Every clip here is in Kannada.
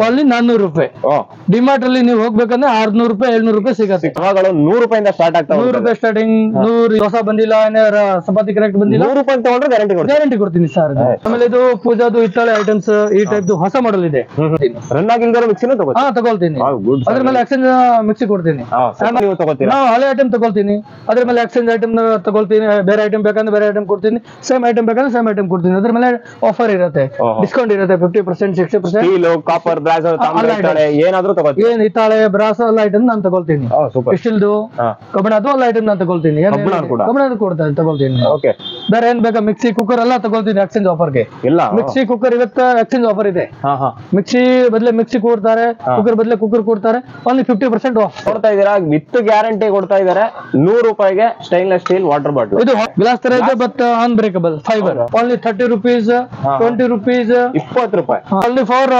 ಅಲ್ಲಿ 400 ರೂಪಾಯಿ. ಡಿಮಾರ್ಟ್ ಅಲ್ಲಿ ನೀವು ಹೋಗ್ಬೇಕಂದ್ರೆ 600 ರೂಪಾಯಿ 700 ರೂಪಾಯಿ ಸಿಗುತ್ತೆ. 100 ರೂಪಾಯಿಂದ ಸ್ಟಾರ್ಟ್ ಆಗ್ತವೆ. 100 ರೂಪಾಯಿ ಸ್ಟಾರ್ಟಿಂಗ್. 100 ಹೊಸ ಬಂದಿಲ್ಲ, ಚಪಾತಿ ಕರೆಕ್ಟ್ ಬಂದಿಲ್ಲ, 100 ರೂಪಾಯಿ ತಗೊಂಡ್ರೆ ಗ್ಯಾರಂಟಿ ಕೊಡ್ತೀನಿ ಸರ್. ಆಮೇಲೆ ಇದು ಪೂಜಾದು ಹಿತ್ತಾಳೆ ಐಟಮ್ಸ್, ಈ ಟೈಪ್ ಹೊಸ ಮಾಡೆಲ್ ಇದೆ. ರನ್ ಆಗಿಲ್ದಾರ ಮಿಕ್ಸಿನೂ ತಗೊಳ್ತೀನಿ. ಅದ್ರ ಮೇಲೆ ಎಕ್ಸ್ಚೇಂಜ್ ಮಿಕ್ಸಿ ಕೊಡ್ತೀನಿ. ನಾವು ಹಳೆ ಐಟಮ್ ತಗೊಳ್ತೀನಿ, ಅದ್ರ ಮೇಲೆ ಎಕ್ಸ್ಚೇಂಜ್ ಐಟಮ್ ತಗೊಳ್ತೀನಿ. ಬೇರೆ ಐಟಮ್ ಬೇಕಂದ್ರೆ ಬೇರೆ ಐಟಮ್ ಕೊಡ್ತೀನಿ, ಸೇಮ್ ಐಟಮ್ ಬೇಕಂದ್ರೆ ಸೇಮ್ ಐಟಮ್ ಕೊಡ್ತೀನಿ. ಅದ್ರ ಮೇಲೆ ಆಫರ್ ಇರುತ್ತೆ, ಡಿಸ್ಕೌಂಟ್ ಇರುತ್ತೆ 50%, 60%. ಕಾಪರ್, ಬ್ರಾಸ್ ಏನಾದ್ರೂ ತಗೋತೀನಿ. ಏನ್ ಹಿತ್ತಾಳೆ, ಬ್ರಾಸ್ ಎಲ್ಲ ಐಟಮ್ ನಾನು ತಗೊಳ್ತೀನಿ. ಸ್ಟೀಲ್ದು, ಕಬ್ಬಿಣದ್ದು ಎಲ್ಲ ಐಟಮ್ ನಾನು ತಗೊಳ್ತೀನಿ. ಕಬ್ಬಿಣದ್ದು ಕೊಡ್ತೀನಿ, ತಗೊಳ್ತೀನಿ. ಬೇರೆ ಏನ್ ಬೇಕಾ ಮಿಕ್ಸಿ, ಕುಕ್ಕರ್ ಎಲ್ಲ ತಗೊಳ್ತೀನಿ ಎಕ್ಸ್ಚೇಂಜ್ ಆಫರ್ಗೆ. ಮಿಕ್ಸಿ, ಕುಕ್ಕರ್ ಇವತ್ತು ಎಕ್ಸ್ಚೇಂಜ್ ಆಫರ್ ಇದೆ. ಮಿಕ್ಸಿ ಬದಲೇ ಮಿಕ್ಸಿ ಕೊಡ್ತಾರೆ, ಕುಕ್ಕರ್ ಬದಲೇ ಕುಕ್ಕರ್ ಕೊಡ್ತಾರೆ. ಓನ್ಲಿ 50% ಆಫ್ ಕೊಡ್ತಾ ಇದೀರಾ. ವಿತ್ ಗ್ಯಾರಂಟಿ ಕೊಡ್ತಾ ಇದಾರೆ. 100 ರೂಪಾಯಿಗೆ ಸ್ಟೈನ್ಲೆಸ್ ಸ್ಟೀಲ್ ವಾಟರ್ ಬಾಟಲ್. ಇದು ಗ್ಲಾಸ್ ತರ ಇದೆ, but unbreakable fibre. Only 30 rupees, 20 rupees, 20 ರೂಪಾಯಿ. Only for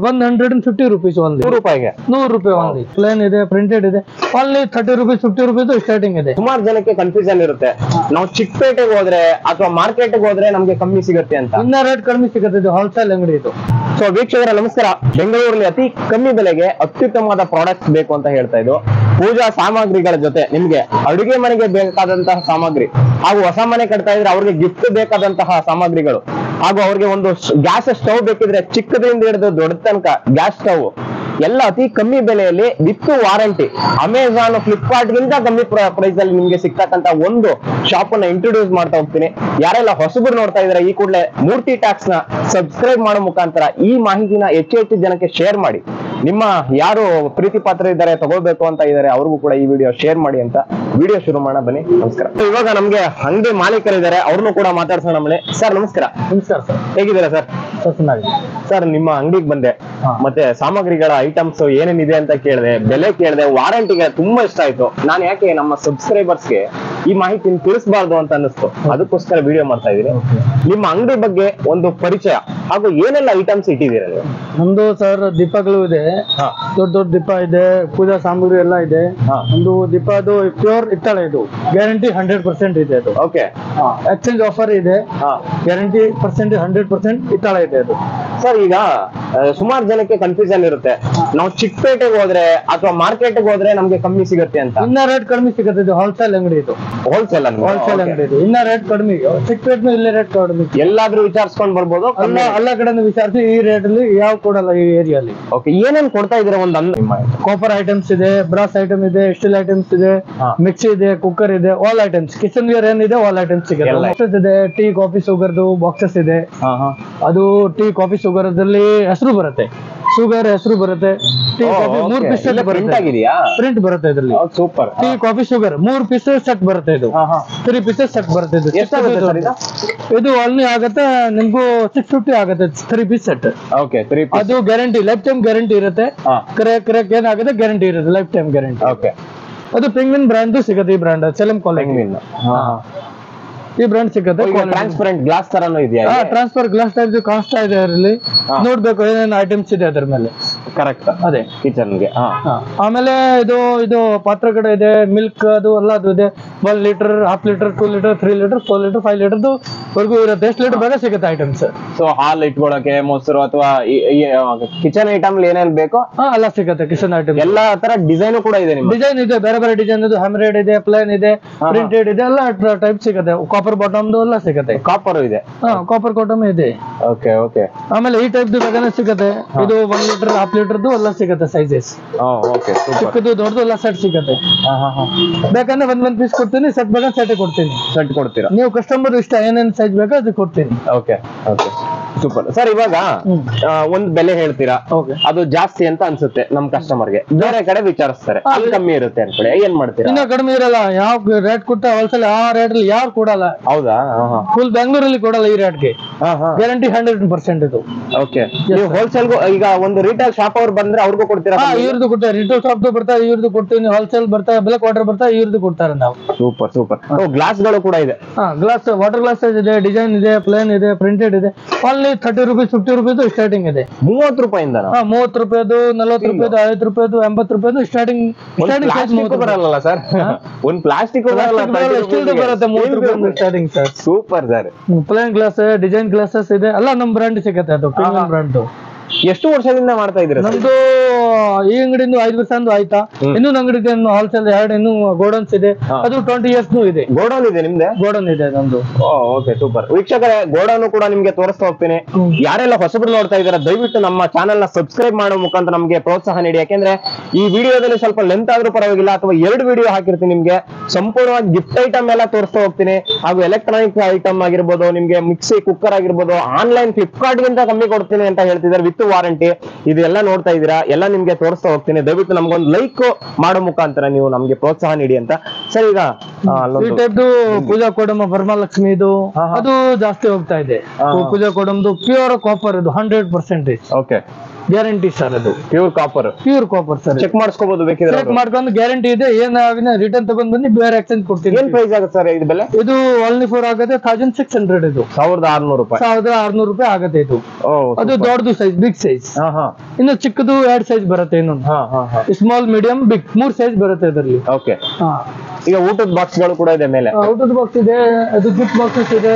150 rupees. ಓನ್ಲಿ 100 ರೂಪಾಯಿಗೆ 100 ರೂಪಾಯಿ. ಓನ್ಲಿ ಪ್ಲೇನ್ ಇದೆ, ಪ್ರಿಂಟೆಡ್ ಇದೆ. ಓನ್ಲಿ 30 rupees, 50 rupees ಸ್ಟಾರ್ಟಿಂಗ್ ಇದೆ. ಸುಮಾರು ಜನಕ್ಕೆ ಕನ್ಫ್ಯೂಷನ್ ಇರುತ್ತೆ, ನಾವು ಚಿಕ್ಕಪೇಟೆಗೆ ಹೋದ್ರೆ ಅಥವಾ ಮಾರ್ಕೆಟ್ ಹೋದ್ರೆ ನಮ್ಗೆ ಕಮ್ಮಿ ಸಿಗುತ್ತೆ ಅಂತ. ಇನ್ನ ರೇಟ್ ಕಡಿಮೆ ಸಿಗುತ್ತೆ. ಇದು ಹೋಲ್ಸೇಲ್ ಅಂಗಡಿ ಇದು. ಸೊ ವೀಕ್ಷಕರ ನಮಸ್ಕಾರ. ಬೆಂಗಳೂರಲ್ಲಿ ಅತಿ ಕಮ್ಮಿ ಬೆಲೆಗೆ ಅತ್ಯುತ್ತಮವಾದ ಪ್ರಾಡಕ್ಟ್ಸ್ ಬೇಕು ಅಂತ ಹೇಳ್ತಾ ಇದ್ದು, ಪೂಜಾ ಸಾಮಗ್ರಿಗಳ ಜೊತೆ ನಿಮ್ಗೆ ಅಡುಗೆ ಮನೆಗೆ ಬೇಕಾದಂತಹ ಸಾಮಗ್ರಿ, ಹಾಗೂ ಹೊಸ ಮನೆ ಕಟ್ತಾ ಇದ್ರೆ ಅವ್ರಿಗೆ ಗಿಫ್ಟ್ ಬೇಕಾದಂತಹ ಸಾಮಗ್ರಿಗಳು, ಹಾಗೂ ಅವ್ರಿಗೆ ಒಂದು ಗ್ಯಾಸ್ ಸ್ಟವ್ ಬೇಕಿದ್ರೆ ಚಿಕ್ಕದಿಂದ ಹಿಡಿದು ದೊಡ್ಡ ತನಕ ಗ್ಯಾಸ್ ಸ್ಟವ್ ಎಲ್ಲ ಅತಿ ಕಮ್ಮಿ ಬೆಲೆಯಲ್ಲಿ ವಿತ್ ವಾರಂಟಿ. ಅಮೆಜಾನ್, ಫ್ಲಿಪ್ಕಾರ್ಟ್ ಗಿಂತ ಕಮ್ಮಿ ಪ್ರೈಸ್ ಅಲ್ಲಿ ನಿಮ್ಗೆ ಸಿಗ್ತಕ್ಕಂತ ಒಂದು ಶಾಪ್ ಅನ್ನ ಇಂಟ್ರೊಡ್ಯೂಸ್ ಮಾಡ್ತಾ ಹೋಗ್ತೀನಿ. ಯಾರೆಲ್ಲ ಹೊಸಬರು ನೋಡ್ತಾ ಇದಾರೆ, ಈ ಕೂಡಲೇ ಮೂರ್ತಿ ಟ್ಯಾಕ್ಸ್ ನ ಸಬ್ಸ್ಕ್ರೈಬ್ ಮಾಡೋ ಮುಖಾಂತರ ಈ ಮಾಹಿತಿನ ಹೆಚ್ಚು ಜನಕ್ಕೆ ಶೇರ್ ಮಾಡಿ. ನಿಮ್ಮ ಯಾರು ಪ್ರೀತಿ ಪಾತ್ರ ಇದ್ದಾರೆ, ತಗೋಬೇಕು ಅಂತ ಇದ್ದಾರೆ, ಅವ್ರಿಗೂ ಕೂಡ ಈ ವಿಡಿಯೋ ಶೇರ್ ಮಾಡಿ ಅಂತ ವಿಡಿಯೋ ಶುರು ಮಾಡೋಣ ಬನ್ನಿ. ನಮಸ್ಕಾರ. ಇವಾಗ ನಮ್ಗೆ ಅಂಗಡಿ ಮಾಲೀಕರಿದ್ದಾರೆ, ಅವ್ರನ್ನು ಕೂಡ ಮಾತಾಡ್ಸೋಣ. ಸರ್ ನಮಸ್ಕಾರ. ನಮಸ್ಕಾರ ಸರ್, ಹೇಗಿದ್ದೀರಾ ಸರ್? ಸರ್ ನಿಮ್ಮ ಅಂಗಡಿಗೆ ಬಂದೆ, ಮತ್ತೆ ಸಾಮಗ್ರಿಗಳ ಐಟಮ್ಸ್ ಏನೇನಿದೆ ಅಂತ ಕೇಳಿದೆ, ಬೆಲೆ ಕೇಳಿದೆ, ವಾರಂಟಿಗೆ ತುಂಬಾ ಇಷ್ಟ ಆಯ್ತು. ನಾನು ಯಾಕೆ ನಮ್ಮ ಸಬ್ಸ್ಕ್ರೈಬರ್ಸ್ಗೆ ಈ ಮಾಹಿತಿ ತಿಳಿಸಬಾರ್ದು ಅಂತ ಅನಿಸ್ತು, ಅದಕ್ಕೋಸ್ಕರ ವಿಡಿಯೋ ಮಾಡ್ತಾ ಇದ್ದೀನಿ. ನಿಮ್ಮ ಅಂಗಡಿ ಬಗ್ಗೆ ಒಂದು ಪರಿಚಯ ಹಾಗೂ ಏನೆಲ್ಲ ಐಟಮ್ಸ್ ಇಟ್ಟಿದ್ದೀರಾ? ನಮ್ದು ಸರ್ ದೀಪಗಳು ಇದೆ, ದೊಡ್ಡ ದೊಡ್ಡ ದೀಪ ಇದೆ, ಪೂಜಾ ಸಾಮಗ್ರಿ ಎಲ್ಲ ಇದೆ. ಒಂದು ದೀಪ ಅದು ಪ್ಯೂರ್ ಹಿತ್ತಾಳೆ, ಇದು ಗ್ಯಾರಂಟಿ 100% ಇದೆ. ಅದು ಓಕೆ. ಎಕ್ಸ್ಚೇಂಜ್ ಆಫರ್ ಇದೆ, ಗ್ಯಾರಂಟಿ 100% ಹಿತ್ತಾಳೆ ಇದೆ ಅದು. ಸರ್ ಈಗ ಸುಮಾರು ಜನಕ್ಕೆ ಕನ್ಫ್ಯೂಷನ್ ಇರುತ್ತೆ, ನಾವು ಚಿಕ್ಕಪೇಟೆಗೆ ಹೋದ್ರೆ ಅಥವಾ ಮಾರ್ಕೆಟ್ ಹೋದ್ರೆ ನಮ್ಗೆ ಕಮ್ಮಿ ಸಿಗುತ್ತೆ ಅಂತ. ಇನ್ನ ರೇಟ್ ಕಡಿಮೆ ಸಿಗುತ್ತೆ. ಇದು ಹೋಲ್ಸೇಲ್ ಅಂಗಡಿ, ಇದು ಹೋಲ್ಸೇಲ್ ಅಂಗಡಿ ಇದು. ಇನ್ನ ರೇಟ್ ಕಡಿಮೆ, ಚಿಕ್ಕಪೇಟೆ ಇಲ್ಲೇ ರೇಟ್ ಕಡಿಮೆ. ಎಲ್ಲಾದ್ರೂ ವಿಚಾರಿಸ್ಕೊಂಡ್ ಬರ್ಬೋದು, ಎಲ್ಲ ಕಡೆ ವಿಚಾರಿಸಿ ಈ ರೇಟ್ ಅಲ್ಲಿ ಯಾವ ಕೊಡಲ್ಲ ಈ ಏರಿಯಲ್ಲಿ. ಓಕೆ. ಏನೇನ್ ಕೊಡ್ತಾ ಇದ್ರೆ ಒಂದು ಕಾಪರ್ ಐಟಮ್ಸ್ ಇದೆ, ಬ್ರಾಸ್ ಐಟಮ್ ಇದೆ, ಸ್ಟೀಲ್ ಐಟಮ್ಸ್ ಇದೆ, ಮಿಕ್ಸಿ ಇದೆ, ಕುಕ್ಕರ್ ಇದೆ, ಆಲ್ ಐಟಮ್ಸ್. ಕಿಚನ್ ವೇರ್ ಏನಿದೆ ಆಲ್ ಐಟಮ್ಸ್ ಸಿಗುತ್ತೆ. ಟೀ ಕಾಫಿ ಶುಗರ್ದು ಬಾಕ್ಸಸ್ ಇದೆ. ಅದು ಟೀ ಕಾಫಿ ಶುಗರ್ ಅಲ್ಲಿ ಹೆಸರು ಬರುತ್ತೆ, ಶುಗರ್ ಹೆಸರು ಬರುತ್ತೆ. ಟೀ ಕಾಫಿ 3 ಪೀಸ್ ಸೆಟ್ ಬರುತ್ತೆ, ಪ್ರಿಂಟ್ ಬರುತ್ತೆ ಇದರಲ್ಲಿ. Super. Tea coffee sugar 3 piece set ಬರುತ್ತೆ. ಇದು 3 ಪೀಸಸ್ ಸೆಟ್ ಬರುತ್ತೆ. ಇದು ಅಲ್ಲಿ ಆಗುತ್ತೆ ನಿಮ್ಗೂ 650 ಆಗುತ್ತೆ 3 ಪೀಸ್ ಸೆಟ್. ಅದು ಗ್ಯಾರಂಟಿ, ಲೈಫ್ ಟೈಮ್ ಗ್ಯಾರಂಟಿ ಇರುತ್ತೆ. ಕ್ರ್ಯಾಕ್ ಏನಾಗುತ್ತೆ ಗ್ಯಾರಂಟಿ ಇರುತ್ತೆ, ಲೈಫ್ ಟೈಮ್ ಗ್ಯಾರಂಟಿ. ಅದು ಪೆಂಗ್ವಿನ್ ಬ್ರ್ಯಾಂಡ್ ಸಿಗುತ್ತೆ. ಈ ಬ್ರ್ಯಾಂಡ್ ಸೆಲಂ ಕ್ವಾಲಿಟಿ, ಈ ಬ್ರ್ಯಾಂಡ್ ಸಿಗುತ್ತೆ. ಟ್ರಾನ್ಸ್ಪರೆಂಟ್ ಗ್ಲಾಸ್ ತರನು ಇದೆಯಾ? ಟ್ರಾನ್ಸ್ಪರ್ ಗ್ಲಾಸ್ ಟೈಪ್ ಕಾಣಿಸ್ತಾ ಇದೆ ಅದರಲ್ಲಿ. ನೋಡ್ಬೇಕು ಏನೇನು ಐಟಮ್ಸ್ ಇದೆ ಅದ್ರ ಮೇಲೆ. ಕರೆಕ್ಟ್. ಅದೇ ಕಿಚನ್ಗೆ. ಆಮೇಲೆ ಇದು ಪಾತ್ರೆಗಡೆ ಇದೆ, ಮಿಲ್ಕ್ ಅದು ಎಲ್ಲ ಅದು ಇದೆ. 1 litre, 1/2 litre, 2 litre, 3 litre, 4 litre, 5 ಲೀಟರ್ದು ವರ್ಗೂ ಇರುತ್ತೆ. ಎಷ್ಟು ಲೀಟರ್ ಬೇಗ ಸಿಗುತ್ತೆ ಐಟಮ್ಸ್. ಸೊ ಹಾಲು ಇಟ್ಕೊಳ್ಳೋಕೆ, ಮೊಸರು ಅಥವಾ ಕಿಚನ್ ಐಟಮ್ ಏನೇನ್ ಬೇಕೋ ಎಲ್ಲ ಸಿಗುತ್ತೆ. ಕಿಚನ್ ಐಟಮ್ ಎಲ್ಲಾ ತರ ಡಿಸೈನ್ ಕೂಡ ಇದೆ. ಡಿಸೈನ್ ಇದೆ, ಬೇರೆ ಬೇರೆ ಡಿಸೈನ್ ಇದೆ. ಹ್ಯಾಮ್ರೇಡ್ ಇದೆ, ಪ್ಲೇನ್ ಇದೆ, ಪ್ರಿಂಟೆಡ್ ಇದೆ, ಎಲ್ಲ ಟೈಪ್ ಸಿಗುತ್ತೆ. ಕಾಪರ್ ಬಾಟಮ್ ಎಲ್ಲ ಸಿಗುತ್ತೆ. ಕಾಪರ್ ಇದೆ, ಕಾಪರ್ ಬಾಟಮ್ ಇದೆ. Okay okay. ಆಮೇಲೆ ಈ ಟೈಪ್ ಬೇಕಾದ್ರೆ ಸಿಗುತ್ತೆ. ಇದು 1 ಲೀಟರ್, 1/2 ಲೀಟರ್ದು ಎಲ್ಲ ಸಿಗುತ್ತೆ ಸೈಜಸ್. ಚಿಕ್ಕದು ದೊಡ್ಡದು ಎಲ್ಲ ಸೆಟ್ ಸಿಗುತ್ತೆ. ಬೇಕಂದ್ರೆ ಒಂದ್ ಪೀಸ್ ಕೊಡ್ತೀನಿ, ಸೆಟ್ ಬೇಕಾದ್ರೆ ಸೆಟ್ ಕೊಡ್ತೀನಿ. ಸೆಟ್ ಕೊಡ್ತೀರಾ ನೀವು ಕಸ್ಟಮರ್ ಇಷ್ಟ ಏನೇನ್ ಸೈಜ್ ಬೇಕೋ ಅದು ಕೊಡ್ತೀನಿ. Okay okay, super. ಸರ್ ಇವಾಗ ಒಂದ್ ಬೆಲೆ ಹೇಳ್ತೀರಾ, ಅದು ಜಾಸ್ತಿ ಅಂತ ಅನ್ಸುತ್ತೆ ನಮ್ ಕಸ್ಟಮರ್ಗೆ, ಬೇರೆ ಕಡೆ ವಿಚಾರಿಸ್ತಾರೆ ಅಲ್ಲಿ ಕಮ್ಮಿ ಇರುತ್ತೆ ಅನ್ಕೊಳ್ಳಿ, ಏನ್ ಮಾಡ್ತೀರಾ? ಇನ್ನ ಕಡಿಮೆ ಇರಲ್ಲ. ಯಾವ ರೇಟ್ ಕೊಟ್ಟ ಹೋಲ್ಸೇಲ್ ಆ ರೇಟ್ ಅಲ್ಲಿ ಯಾರು ಕೊಡಲ್ಲ. ಹೌದಾ? ಫುಲ್ ಬೆಂಗಳೂರಲ್ಲಿ ಕೊಡಲ್ಲ ಈ ರೇಟ್ಗೆ. ಗ್ಯಾರಂಟಿ 100% ಇದು. ಓಕೆ. ನೀವು ಹೋಲ್ಸೇಲ್ ಈಗ ಒಂದು ರಿಟೇಲ್ ಶಾಪ್ ಅವ್ರು ಬಂದ್ರೆ ಅವ್ರಿಗೂ ಕೊಡ್ತೀರಾ? ಇವ್ರದ್ದು ಕೊಡ್ತಾರೆ, ರಿಟೇಲ್ ಶಾಪ್ ಬರ್ತಾರೆ, ಇವ್ರದ್ದು ಕೊಡ್ತೀನಿ. ಹೋಲ್ಸೇಲ್ ಬರ್ತಾರೆ, ಬೆಲೆ ಕ್ವಾರ್ಟರ್ ಬರ್ತಾರೆ, ಇವ್ರದ್ದು ಕೊಡ್ತಾರೆ ನಾವು. Super super. ಗ್ಲಾಸ್ ಗಳು ಕೂಡ ಇದೆ. ಗ್ಲಾಸ್, ವಾಟರ್ ಗ್ಲಾಸ್ ಇದೆ, ಡಿಸೈನ್ ಇದೆ, ಪ್ಲೇನ್ ಇದೆ, ಪ್ರಿಂಟೆಡ್ ಇದೆ. ಓನ್ಲಿ 30 ರೂಪೀಸ್, 50 ರೂಪೀಸ್ ಸ್ಟಾರ್ಟಿಂಗ್ ಇದೆ. 30 ರೂಪಾಯಿಂದ? 30 ರೂಪಾಯಿದು, 40 ರೂಪಾಯಿದು, 50 ರೂಪಾಯಿದು, 80 ರೂಪಾಯಿದು ಸ್ಟಾರ್ಟಿಂಗ್. ಬರಲ್ಲ ಸರ್, ಒಂದ್ ಪ್ಲಾಸ್ಟಿಕ್ ಬರುತ್ತೆ 30 ರೂಪಾಯಿ starting sir. Super sir. Plain glass, design glasses ಇದೆ, ಎಲ್ಲ ನಮ್ ಬ್ರಾಂಡ್ ಸಿಗುತ್ತೆ. ಅದು ಪ್ರೀಮಿಯಂ ಬ್ರಾಂಡ್. ಎಷ್ಟು ವರ್ಷದಿಂದ ಮಾಡ್ತಾ ಇದ್ದೀರಾ ಸರ್? ನಮ್ದು ಈ ಅಂಗಡಿಯಿಂದ 5 ವರ್ಷ ಆಯ್ತಾ. ಇನ್ನೊಂದು ಅಂಗಡಿ ಹೋಲ್ಸೇಲ್ 2 ಇನ್ನು ಗೋಡೌನ್ಸ್ ಇದೆ, ಅದು 20 years ಇದೆ. ಗೋಡೌನ್ ಇದೆ ನಿಮ್ದೆ? ಗೋಡೌನ್ ಇದೆ ನಮ್ದು. Okay super. ವೀಕ್ಷಕರೇ, ಗೋಡೌನ್ ಕೂಡ ನಿಮ್ಗೆ ತೋರಿಸ್ತಾ ಹೋಗ್ತೀನಿ. ಯಾರೆಲ್ಲ ಹೊಸಬರು ನೋಡ್ತಾ ಇದಾರೆ ದಯವಿಟ್ಟು ನಮ್ಮ ಚಾನೆಲ್ ನ ಸಬ್ಸ್ಕ್ರೈಬ್ ಮಾಡೋ ಮುಖಾಂತರ ನಮ್ಗೆ ಪ್ರೋತ್ಸಾಹ ನೀಡಿ. ಯಾಕೆಂದ್ರೆ ಈ ವಿಡಿಯೋದಲ್ಲಿ ಸ್ವಲ್ಪ ಲೆಂತ್ ಆದ್ರೂ ಪರವಾಗಿಲ್ಲ, ಅಥವಾ 2 ವಿಡಿಯೋ ಹಾಕಿರ್ತೀನಿ. ನಿಮ್ಗೆ ಸಂಪೂರ್ಣವಾಗಿ ಗಿಫ್ಟ್ ಐಟಮ್ ಎಲ್ಲ ತೋರಿಸ್ತಾ ಹೋಗ್ತೀನಿ, ಹಾಗೂ ಎಲೆಕ್ಟ್ರಾನಿಕ್ ಐಟಮ್ ಆಗಿರ್ಬೋದು, ನಿಮ್ಗೆ ಮಿಕ್ಸಿ ಕುಕ್ಕರ್ ಆಗಿರ್ಬೋದು, ಆನ್ಲೈನ್ ಫ್ಲಿಪ್ಕಾರ್ಟ್ ಗಿಂತ ಕಮ್ಮಿ ಕೊಡ್ತೀನಿ ಅಂತ ಹೇಳ್ತಿದ್ದಾರೆ, ವಿತ್ ವಾರಂಟಿ. ಇದೆಲ್ಲ ನೋಡ್ತಾ ಇದ್ದೀರಾ, ಎಲ್ಲ ನಿಮ್ಗೆ ತೋರಿಸ್ತಾ ಹೋಗ್ತೀನಿ. ದಯವಿಟ್ಟು ನಮ್ಗೊಂದು ಲೈಕ್ ಮಾಡೋ ಮುಖಾಂತರ ನೀವು ನಮ್ಗೆ ಪ್ರೋತ್ಸಾಹ ನೀಡಿ ಅಂತ. ಸರ್, ಈಗ ಈ ಟೈಪ್ ಪೂಜಾ ಕೋಡಮ ವರಮಹಾಲಕ್ಷ್ಮಿ ಇದು ಅದು ಜಾಸ್ತಿ ಹೋಗ್ತಾ ಇದೆ. ಪೂಜಾ ಕೋಡಮ್ದು ಪ್ಯೂರ್ ಕಾಪರ್, ಇದು 100%. ಓಕೆ, ಗ್ಯಾರಂಟಿ ಸರ್, ಅದು ಪ್ಯೂರ್ ಕಾಪರ್ ಸರ್. ಚೆಕ್ ಮಾಡಿಸ್ಕೋಬಹುದು ಬೇಕಿದ್ರೆ. ಚೆಕ್ ಮಾಡ್ಕೊಂಡು ಗ್ಯಾರಂಟಿ ಇದೆ, ಏನಾಗಿದೆ ರಿಟರ್ನ್ ತಗೊಂಡ್ ಬನ್ನಿ, ಬೇರೆ ಎಕ್ಸ್ಚೇಂಜ್ ಕೊಡ್ತೀವಿ. ಏನ್ ಪ್ರೈಸ್ ಆಗುತ್ತೆ ಸರ್ ಇದು ಬೆಲೆ? ಇದು ಓನ್ಲಿ ಫಾರ್ ಆಗುತ್ತೆ 1600. ಇದು 1600 ರೂಪಾಯಿ. 1600 ರೂಪಾಯಿ ಆಗುತ್ತೆ ಇದು. ಅದು ದೊಡ್ಡದು ಸೈಜ್, ಬಿಗ್ ಸೈಜ್. ಇನ್ನು ಚಿಕ್ಕದು 2 ಸೈಜ್ ಬರುತ್ತೆ. ಇನ್ನೊಂದು ಸ್ಮಾಲ್, ಮೀಡಿಯಂ, ಬಿಗ್ 3 ಸೈಜ್ ಬರುತ್ತೆ ಇದರಲ್ಲಿ. ಓಕೆ. ಈಗ ಊಟದ ಬಾಕ್ಸ್ ಗಳು ಕೂಡ ಇದೆ ಮೇಲೆ. ಊಟದ ಬಾಕ್ಸ್ ಇದೆ, ಅದು ಗಿಫ್ಟ್ ಬಾಕ್ಸಸ್ ಇದೆ.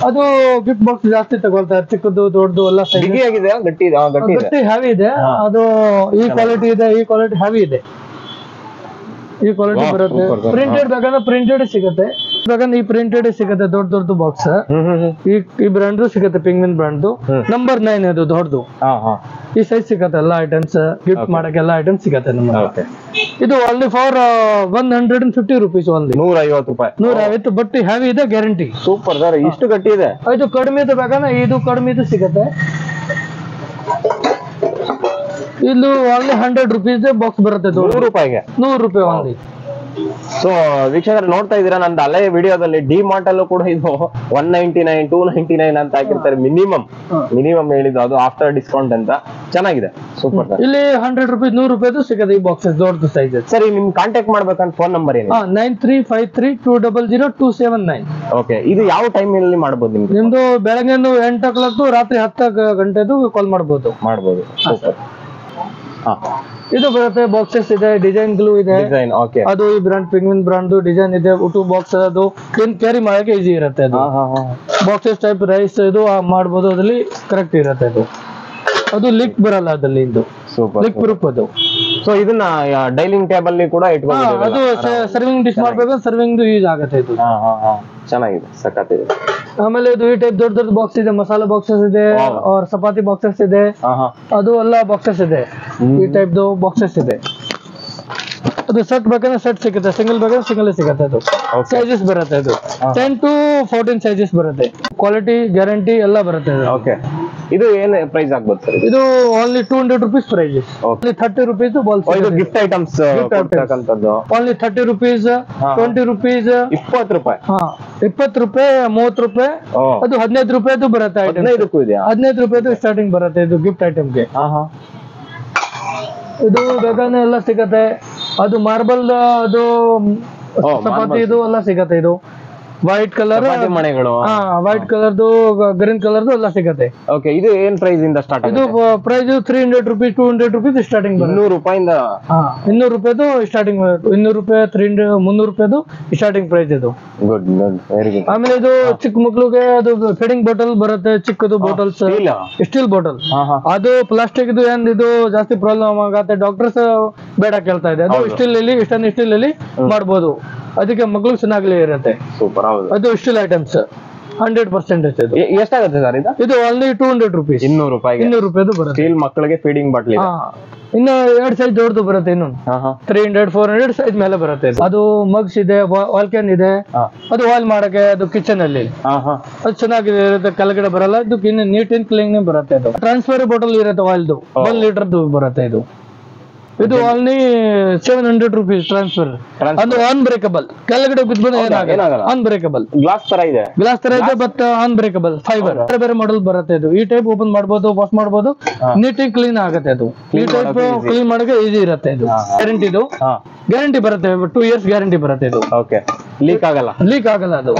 ಅದು ಗಿಫ್ಟ್ ಬಾಕ್ಸ್ ಜಾಸ್ತಿ ತಗೊಳ್ತಾರೆ, ಚಿಕ್ಕದು ದೊಡ್ಡದು ಎಲ್ಲ ಸೈಜ್. ಗಟ್ಟಿ ಹೆವಿ ಇದೆ. ಅದು ಈ ಕ್ವಾಲಿಟಿ ಇದೆ, ಈ ಕ್ವಾಲಿಟಿ ಹೆವಿ ಇದೆ. ಈ ಕ್ವಾಲಿಟಿ ಬರುತ್ತೆ. ಪ್ರಿಂಟೆಡ್ ಬೇಕಾದ್ರೆ ಪ್ರಿಂಟೆಡ್ ಸಿಗುತ್ತೆ, ಬೇಕಾದ್ರೆ ಈ ಪ್ರಿಂಟೆಡ್ ಸಿಗುತ್ತೆ. ದೊಡ್ಡ ಬಾಕ್ಸ್ ಈ ಬ್ರ್ಯಾಂಡ್ ಸಿಗುತ್ತೆ, ಪಿಂಗ್ವಿನ್ ಬ್ರ್ಯಾಂಡ್ ನಂಬರ್ 9 ಅದು ದೊಡ್ಡದು. ಈ ಸೈಜ್ ಸಿಗುತ್ತೆ. ಎಲ್ಲ ಐಟಮ್ಸ್ ಗಿಫ್ಟ್ ಮಾಡಕ್ಕೆ ಎಲ್ಲ ಐಟಮ್ಸ್ ಸಿಗುತ್ತೆ ನಮ್ಗೆ. ಇದು ಓನ್ಲಿ ಫಾರ್ 150 rupees. ಓನ್ಲಿ 150 ರೂಪಾಯಿ. 150. ಬಟ್ ಹೆವಿ ಇದೆ, ಗ್ಯಾರಂಟಿ. ಸೂಪರ್ ಸರ್, ಇಷ್ಟು ಗಟ್ಟಿ ಇದೆ. ಇದು ಕಡಿಮೆ ಬೇಕಾದ್ರೆ ಇದು ಕಡಿಮೆ ಸಿಗುತ್ತೆ. ಇದು ಓನ್ಲಿ 100 rupees ಬಾಕ್ಸ್ ಬರುತ್ತೆ. 100 ರೂಪಾಯಿಗೆ 100 ರೂಪಾಯಿ ಓನ್ಲಿ. ಸೊ ವೀಕ್ಷಕರು ನೋಡ್ತಾ ಇದ್ದೀರಾ, ನಂದು ಹಳೆ ವಿಡಿಯೋದಲ್ಲಿ ಡಿ ಮಾರ್ಟ್ ಅಲ್ಲೂ ಕೂಡ ಇದು 199, 299 ಅಂತ ಹಾಕಿರ್ತಾರೆ. ಮಿನಿಮಮ್ ಹೇಳಿದ್ದು, ಅದು ಆಫ್ಟರ್ ಡಿಸ್ಕೌಂಟ್ ಅಂತ. ಚೆನ್ನಾಗಿದೆ, ಸೂಪರ್. ಇಲ್ಲಿ 100 ರೂಪಾಯಿ 100 ರೂಪಾಯಿದು ಸಿಗುತ್ತೆ ಈ ಬಾಕ್ಸಸ್, ದೊಡ್ಡದು ಸೈಜ್. ಸರಿ, ನಿಮ್ ಕಾಂಟ್ಯಾಕ್ಟ್ ಮಾಡ್ಬೇಕಂತ ಫೋನ್ ನಂಬರ್ ಏನು? 9353200279. ಓಕೆ. ಇದು ಯಾವ ಟೈಮ್ ಅಲ್ಲಿ ಮಾಡಬಹುದು ನಿಮ್ಗೆ? ನಿಮ್ದು ಬೆಳಗ್ಗೆ 8 o'clock ರಾತ್ರಿ 10 ಗಂಟೆದು ಕಾಲ್ ಮಾಡಬಹುದು. ಸೂಪರ್. ಇದು ಬರುತ್ತೆ. ಬಾಕ್ಸಸ್ ಇದೆ, ಡಿಸೈನ್ಗಳು ಇದೆ. ಅದು ಈ ಬ್ರಾಂಡ್ ಪಿಂಗ್ವಿನ್ ಬ್ರಾಂಡ್ ಡಿಸೈನ್ ಇದೆ. ಊಟ ಬಾಕ್ಸ್ ಅದು ಕ್ಯಾರಿ ಮಾಡಕ್ಕೆ ಈಸಿ ಇರುತ್ತೆ. ಅದು ಬಾಕ್ಸಸ್ ಟೈಪ್ ರೈಸ್ ಇದು ಮಾಡಬಹುದು, ಅದ್ರಲ್ಲಿ ಕರೆಕ್ಟ್ ಇರುತ್ತೆ. ಅದು ಲೀಕ್ ಬರಲ್ಲ ಅದ್ರಲ್ಲಿ. ಇದು ಲೀಕ್ ಪ್ರೂಫ್ ಅದು. ಸೊ ಇದನ್ನ ಡೈನಿಂಗ್ ಟೇಬಲ್ ಕೂಡ ಇಟ್ಕೊಂಡು ಅದು ಸರ್ವಿಂಗ್ ಡಿಶ್ ಮಾಡ್ಬೇಕು, ಸರ್ವಿಂಗ್ ಯೂಸ್ ಆಗುತ್ತೆ ಇದು. ಚೆನ್ನಾಗಿದೆ, ಸಖತ್ತಿದೆ. ಆಮೇಲೆ ಇದು ಈ ಟೈಪ್ ದೊಡ್ಡ ಬಾಕ್ಸ್ ಇದೆ, ಮಸಾಲಾ ಬಾಕ್ಸಸ್ ಇದೆ, ಚಪಾತಿ ಬಾಕ್ಸಸ್ ಇದೆ. ಅದು ಎಲ್ಲ ಬಾಕ್ಸಸ್ ಇದೆ. ಈ ಟೈಪ್ ಬಾಕ್ಸಸ್ ಇದೆ. ಅದು ಸೆಟ್ ಬೇಕಾದ್ರೆ ಸೆಟ್ ಸಿಗುತ್ತೆ, ಸಿಂಗಲ್ ಬೇಕಾದ್ರೆ ಸಿಂಗಲ್ ಸಿಗುತ್ತೆ. ಅದು ಸೈಜಸ್ ಬರುತ್ತೆ. ಅದು 10 to 14 ಸೈಜಸ್ ಬರುತ್ತೆ. ಕ್ವಾಲಿಟಿ, ಗ್ಯಾರಂಟಿ ಎಲ್ಲ ಬರುತ್ತೆ. ಓಕೆ. ಇದು ಏನ್ ಪ್ರೈಸ್ ಆಗ್ಬೋದು ಸರ್? ಇದು only 200 rupees price. Only 30 rupees balls. ಇದು ಗಿಫ್ಟ್ ಐಟಮ್ಸ್ ಕೊಡ್ತಕ್ಕಂತದ್ದು. ಓನ್ಲಿ 30 rupees, 20 rupees, 20 ರೂಪಾಯಿ. 20 ರೂಪಾಯಿ, 30 ರೂಪಾಯಿ, ಅದು 15 ರೂಪಾಯಿದು ಬರುತ್ತೆ. 15ಕ್ಕೂ ಇದೆಯಾ? 15 ರೂಪಾಯಿದು ಸ್ಟಾರ್ಟಿಂಗ್ ಬರುತ್ತೆ ಇದು ಗಿಫ್ಟ್ ಐಟಮ್ಗೆ. ಇದು ಬೇಕಾದ್ರೆ ಎಲ್ಲ ಸಿಗತ್ತೆ. ಅದು ಮಾರ್ಬಲ್, ಅದು ಚಪಾತಿ ಇದು ಎಲ್ಲ ಸಿಗತ್ತೆ. ಇದು ವೈಟ್ ಕಲರ್ ಮನೆಗಳು, ವೈಟ್ ಕಲರ್ದು, ಗ್ರೀನ್ ಕಲರ್ದು ಎಲ್ಲ ಸಿಗತ್ತೆ. ಓಕೆ. ಇದು ಏನ್ ಪ್ರೈಸ್ ಇಂದ ಸ್ಟಾರ್ಟ್ ಆಗುತ್ತೆ? ಇದು ಪ್ರೈಸ್ 300 rupees, 200 rupees ಸ್ಟಾರ್ಟಿಂಗ್. 200 ರೂಪಾಯಿಂದ 200 ರೂಪಾಯಿದು ಸ್ಟಾರ್ಟಿಂಗ್. 200 ರೂಪಾಯಿ, 300, 300 ರೂಪಾಯಿದು ಸ್ಟಾರ್ಟಿಂಗ್ ಪ್ರೈಸ್ ಇದು. Good, very good. ಆಮೇಲೆ ಇದು ಚಿಕ್ಕ ಮಕ್ಳಿಗೆ ಅದು ಫೀಡಿಂಗ್ ಬಾಟಲ್ ಬರುತ್ತೆ, ಚಿಕ್ಕದು ಬಾಟಲ್ಸ್, ಸ್ಟೀಲ್ ಬಾಟಲ್. ಅದು ಪ್ಲಾಸ್ಟಿಕ್ ಇದು ಏನ್ ಇದು ಜಾಸ್ತಿ ಪ್ರಾಬ್ಲಮ್ ಆಗತ್ತೆ, ಡಾಕ್ಟರ್ಸ್ ಬೇಡ ಕೇಳ್ತಾ ಇದೆ. ಅದು ಸ್ಟೀಲ್ ಅಲ್ಲಿ ಮಾಡ್ಬೋದು, ಅದಕ್ಕೆ ಮಕ್ಳಿಗೆ ಚೆನ್ನಾಗ್ಲಿ ಇರುತ್ತೆ. ಸೂಪರ್. ಅದು ಸ್ಟೀಲ್ ಐಟಮ್ಸ್ 100%. ಎಷ್ಟಾಗುತ್ತೆ ಸರ್ ಇದು? ಇದು ಓನ್ಲಿ 200 rupees. 200 ರೂಪಾಯಿ. 200 ರೂಪಾಯಿದು ಬರುತ್ತೆ. ಸ್ಟೀಲ್ ಮಕ್ಕಳಿಗೆ ಫೀಡಿಂಗ್ ಬಾಟ್ಲ್. ಇನ್ನು 2 ಸೈಜ್ ದೊಡ್ಡದು ಬರುತ್ತೆ. ಇನ್ನೊಂದು 300, 400 ಸೈಜ್ ಮೇಲೆ ಬರುತ್ತೆ. ಅದು ಮಗ್ಸ್ ಇದೆ, ವಾಲ್ ಕ್ಯಾನ್ ಇದೆ. ಅದು ವಾಲ್ ಮಾಡಕ್ಕೆ, ಅದು ಕಿಚನ್ ಅಲ್ಲಿ ಅದು ಚೆನ್ನಾಗಿದೆ ಇರುತ್ತೆ, ಕೆಳಗಡೆ ಬರಲ್ಲ. ಇದು ನೀಟ್ ಅಂಡ್ ಕ್ಲೀನ್ ಬರುತ್ತೆ. ಅದು ಟ್ರಾನ್ಸ್ಫರ್ ಬಾಟಲ್ ಇರುತ್ತೆ, ವಾಲ್ದು 1 ಲೀಟರ್ದು ಬರುತ್ತೆ. ಇದು ಓನ್ಲಿ 700 rupees ಟ್ರಾನ್ಸ್ಫರ್. ಅದು ಅನ್ಬ್ರೇಕಬಲ್, ಕೆಳಗಡೆ ಬಿದ್ದುಬಿಟ್ಟು ಏನಾಗಲ್ಲ. ಅನ್ಬ್ರೇಕಬಲ್ ಗ್ಲಾಸ್ ತರ ಇದೆ, ಬಟ್ ಅನ್ಬ್ರೇಕಬಲ್ ಫೈಬರ್. ಬೇರೆ ಮಾಡಲ್ ಬರುತ್ತೆ. ಇದು ಈ ಟೈಪ್ ಓಪನ್ ಮಾಡಬಹುದು, ವಾಶ್ ಮಾಡಬಹುದು, ನೀಟಾಗಿ ಕ್ಲೀನ್ ಆಗುತ್ತೆ. ಅದು ಈ ಟೈಪ್ ಕ್ಲೀನ್ ಮಾಡಕ್ಕೆ ಈಸಿ ಇರುತ್ತೆ. ಇದು ಗ್ಯಾರಂಟಿ ಬರುತ್ತೆ, 2 years ಗ್ಯಾರಂಟಿ ಬರುತ್ತೆ. ಇದು ಓಕೆ. ಲೀಕ್ ಆಗಲ್ಲ ಅದು.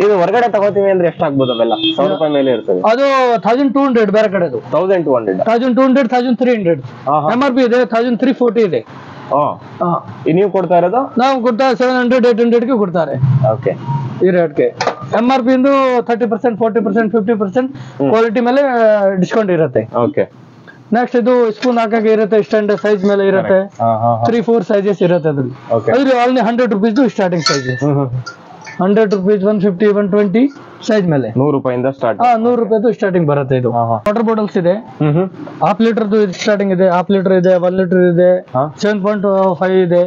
ಇದು ಹೊರಗಡೆ ತಗೋತೀವಿ ಅಂದ್ರೆ ಎಷ್ಟಾಗ್ಬೋದು? ಅವೆಲ್ಲ 100 ರೂಪಾಯಿ ಮೇಲೆ ಇರ್ತದೆ. ಅದು 1200 ಬೇರೆ ಕಡೆ. 1200, 1300, MRP ಇದೆ. 1340 ಇದೆ. ನೀವು ಕೊಡ್ತಾ ಇರೋದು? ನಾವು ಕೊಡ್ತಾ 700, 800 ಕೊಡ್ತಾರೆ. ಓಕೆ. ಈ ರೇಟ್ಗೆ MRP ಇಂದು 30%, 40%, 50% ಕ್ವಾಲಿಟಿ ಮೇಲೆ ಡಿಸ್ಕೌಂಟ್ ಇರುತ್ತೆ. ಓಕೆ. ನೆಕ್ಸ್ಟ್ ಇದು ಸ್ಪೂನ್ ಹಾಕಕ್ಕೆ ಇರುತ್ತೆ, ಸ್ಟ್ಯಾಂಡ್ ಸೈಜ್ ಮೇಲೆ ಇರುತ್ತೆ, 3-4 ಸೈಜಸ್ ಇರುತ್ತೆ ಅದ್ರಲ್ಲಿ. ಅದ್ರ ಆಲ್ನಿ 100 rupees starting sizes, 100 rupees, 150, 120 size ಮೇಲೆ 100 ರೂಪಾಯಿಂದ ಸ್ಟಾರ್ಟ್. 100 ರೂಪಾಯಿದು ಸ್ಟಾರ್ಟಿಂಗ್ ಬರುತ್ತೆ. ಇದು ವಾಟರ್ ಬಾಟಲ್ಸ್ ಇದೆ, ಹಾಫ್ ಲೀಟರ್ದು ಸ್ಟಾರ್ಟಿಂಗ್ ಇದೆ, ಹಾಫ್ ಲೀಟರ್ ಇದೆ, 1 ಲೀಟರ್ ಇದೆ, 7.5 ಇದೆ,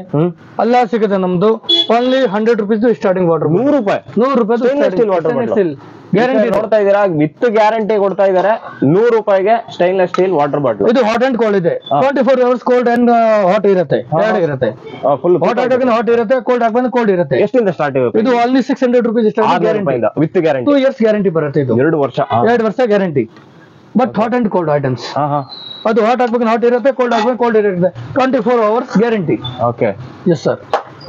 ಎಲ್ಲ ಸಿಗುತ್ತೆ ನಮ್ದು. Only 100 rupees starting water. 100 ರೂಪಾಯಿ ಗ್ಯಾರಂಟಿ ನೋಡ್ತಾ ಇದೀರಾ, ವಿತ್ ಗ್ಯಾರಂಟಿ ಕೊಡ್ತಾ ಇದಾರೆ 100 ರೂಪಾಯಿಗೆ ಸ್ಟೈನ್ಲೆಸ್ ಸ್ಟೀಲ್ ವಾಟರ್ ಬಾಟಲ್. ಇದು ಹಾಟ್ ಅಂಡ್ ಕೋಲ್ಡ್ ಇದೆ, 24 ಅವರ್ಸ್ ಕೋಲ್ಡ್ ಅಂಡ್ ಹಾಟ್ ಇರುತ್ತೆ, ಎರಡು ಇರುತ್ತೆ. ಫುಲ್ ಹಾಟ್ ಹಾಕಿ ಹಾಟ್ ಇರುತ್ತೆ, ಕೋಲ್ಡ್ ಹಾಕಿ ಕೋಲ್ಡ್ ಇರುತ್ತೆ. ಎಷ್ಟಿಂದ ಸ್ಟಾರ್ಟ್ ಇರುತ್ತೆ ಇದು ಆಲ್ನಿ 600 rupees with guarantee. 2 years guarantee ಬರುತ್ತೆ. ಇದು 2 ವರ್ಷ guarantee. But hot and cold items. ಅದು ಹಾಟ್ ಹಾಕ್ಬೇಕು ಹಾಟ್ ಇರುತ್ತೆ, ಕೋಲ್ಡ್ ಹಾಕ್ಬೇಕು ಕೋಲ್ಡ್ ಇರುತ್ತೆ. 24 hours guarantee. Okay, yes sir.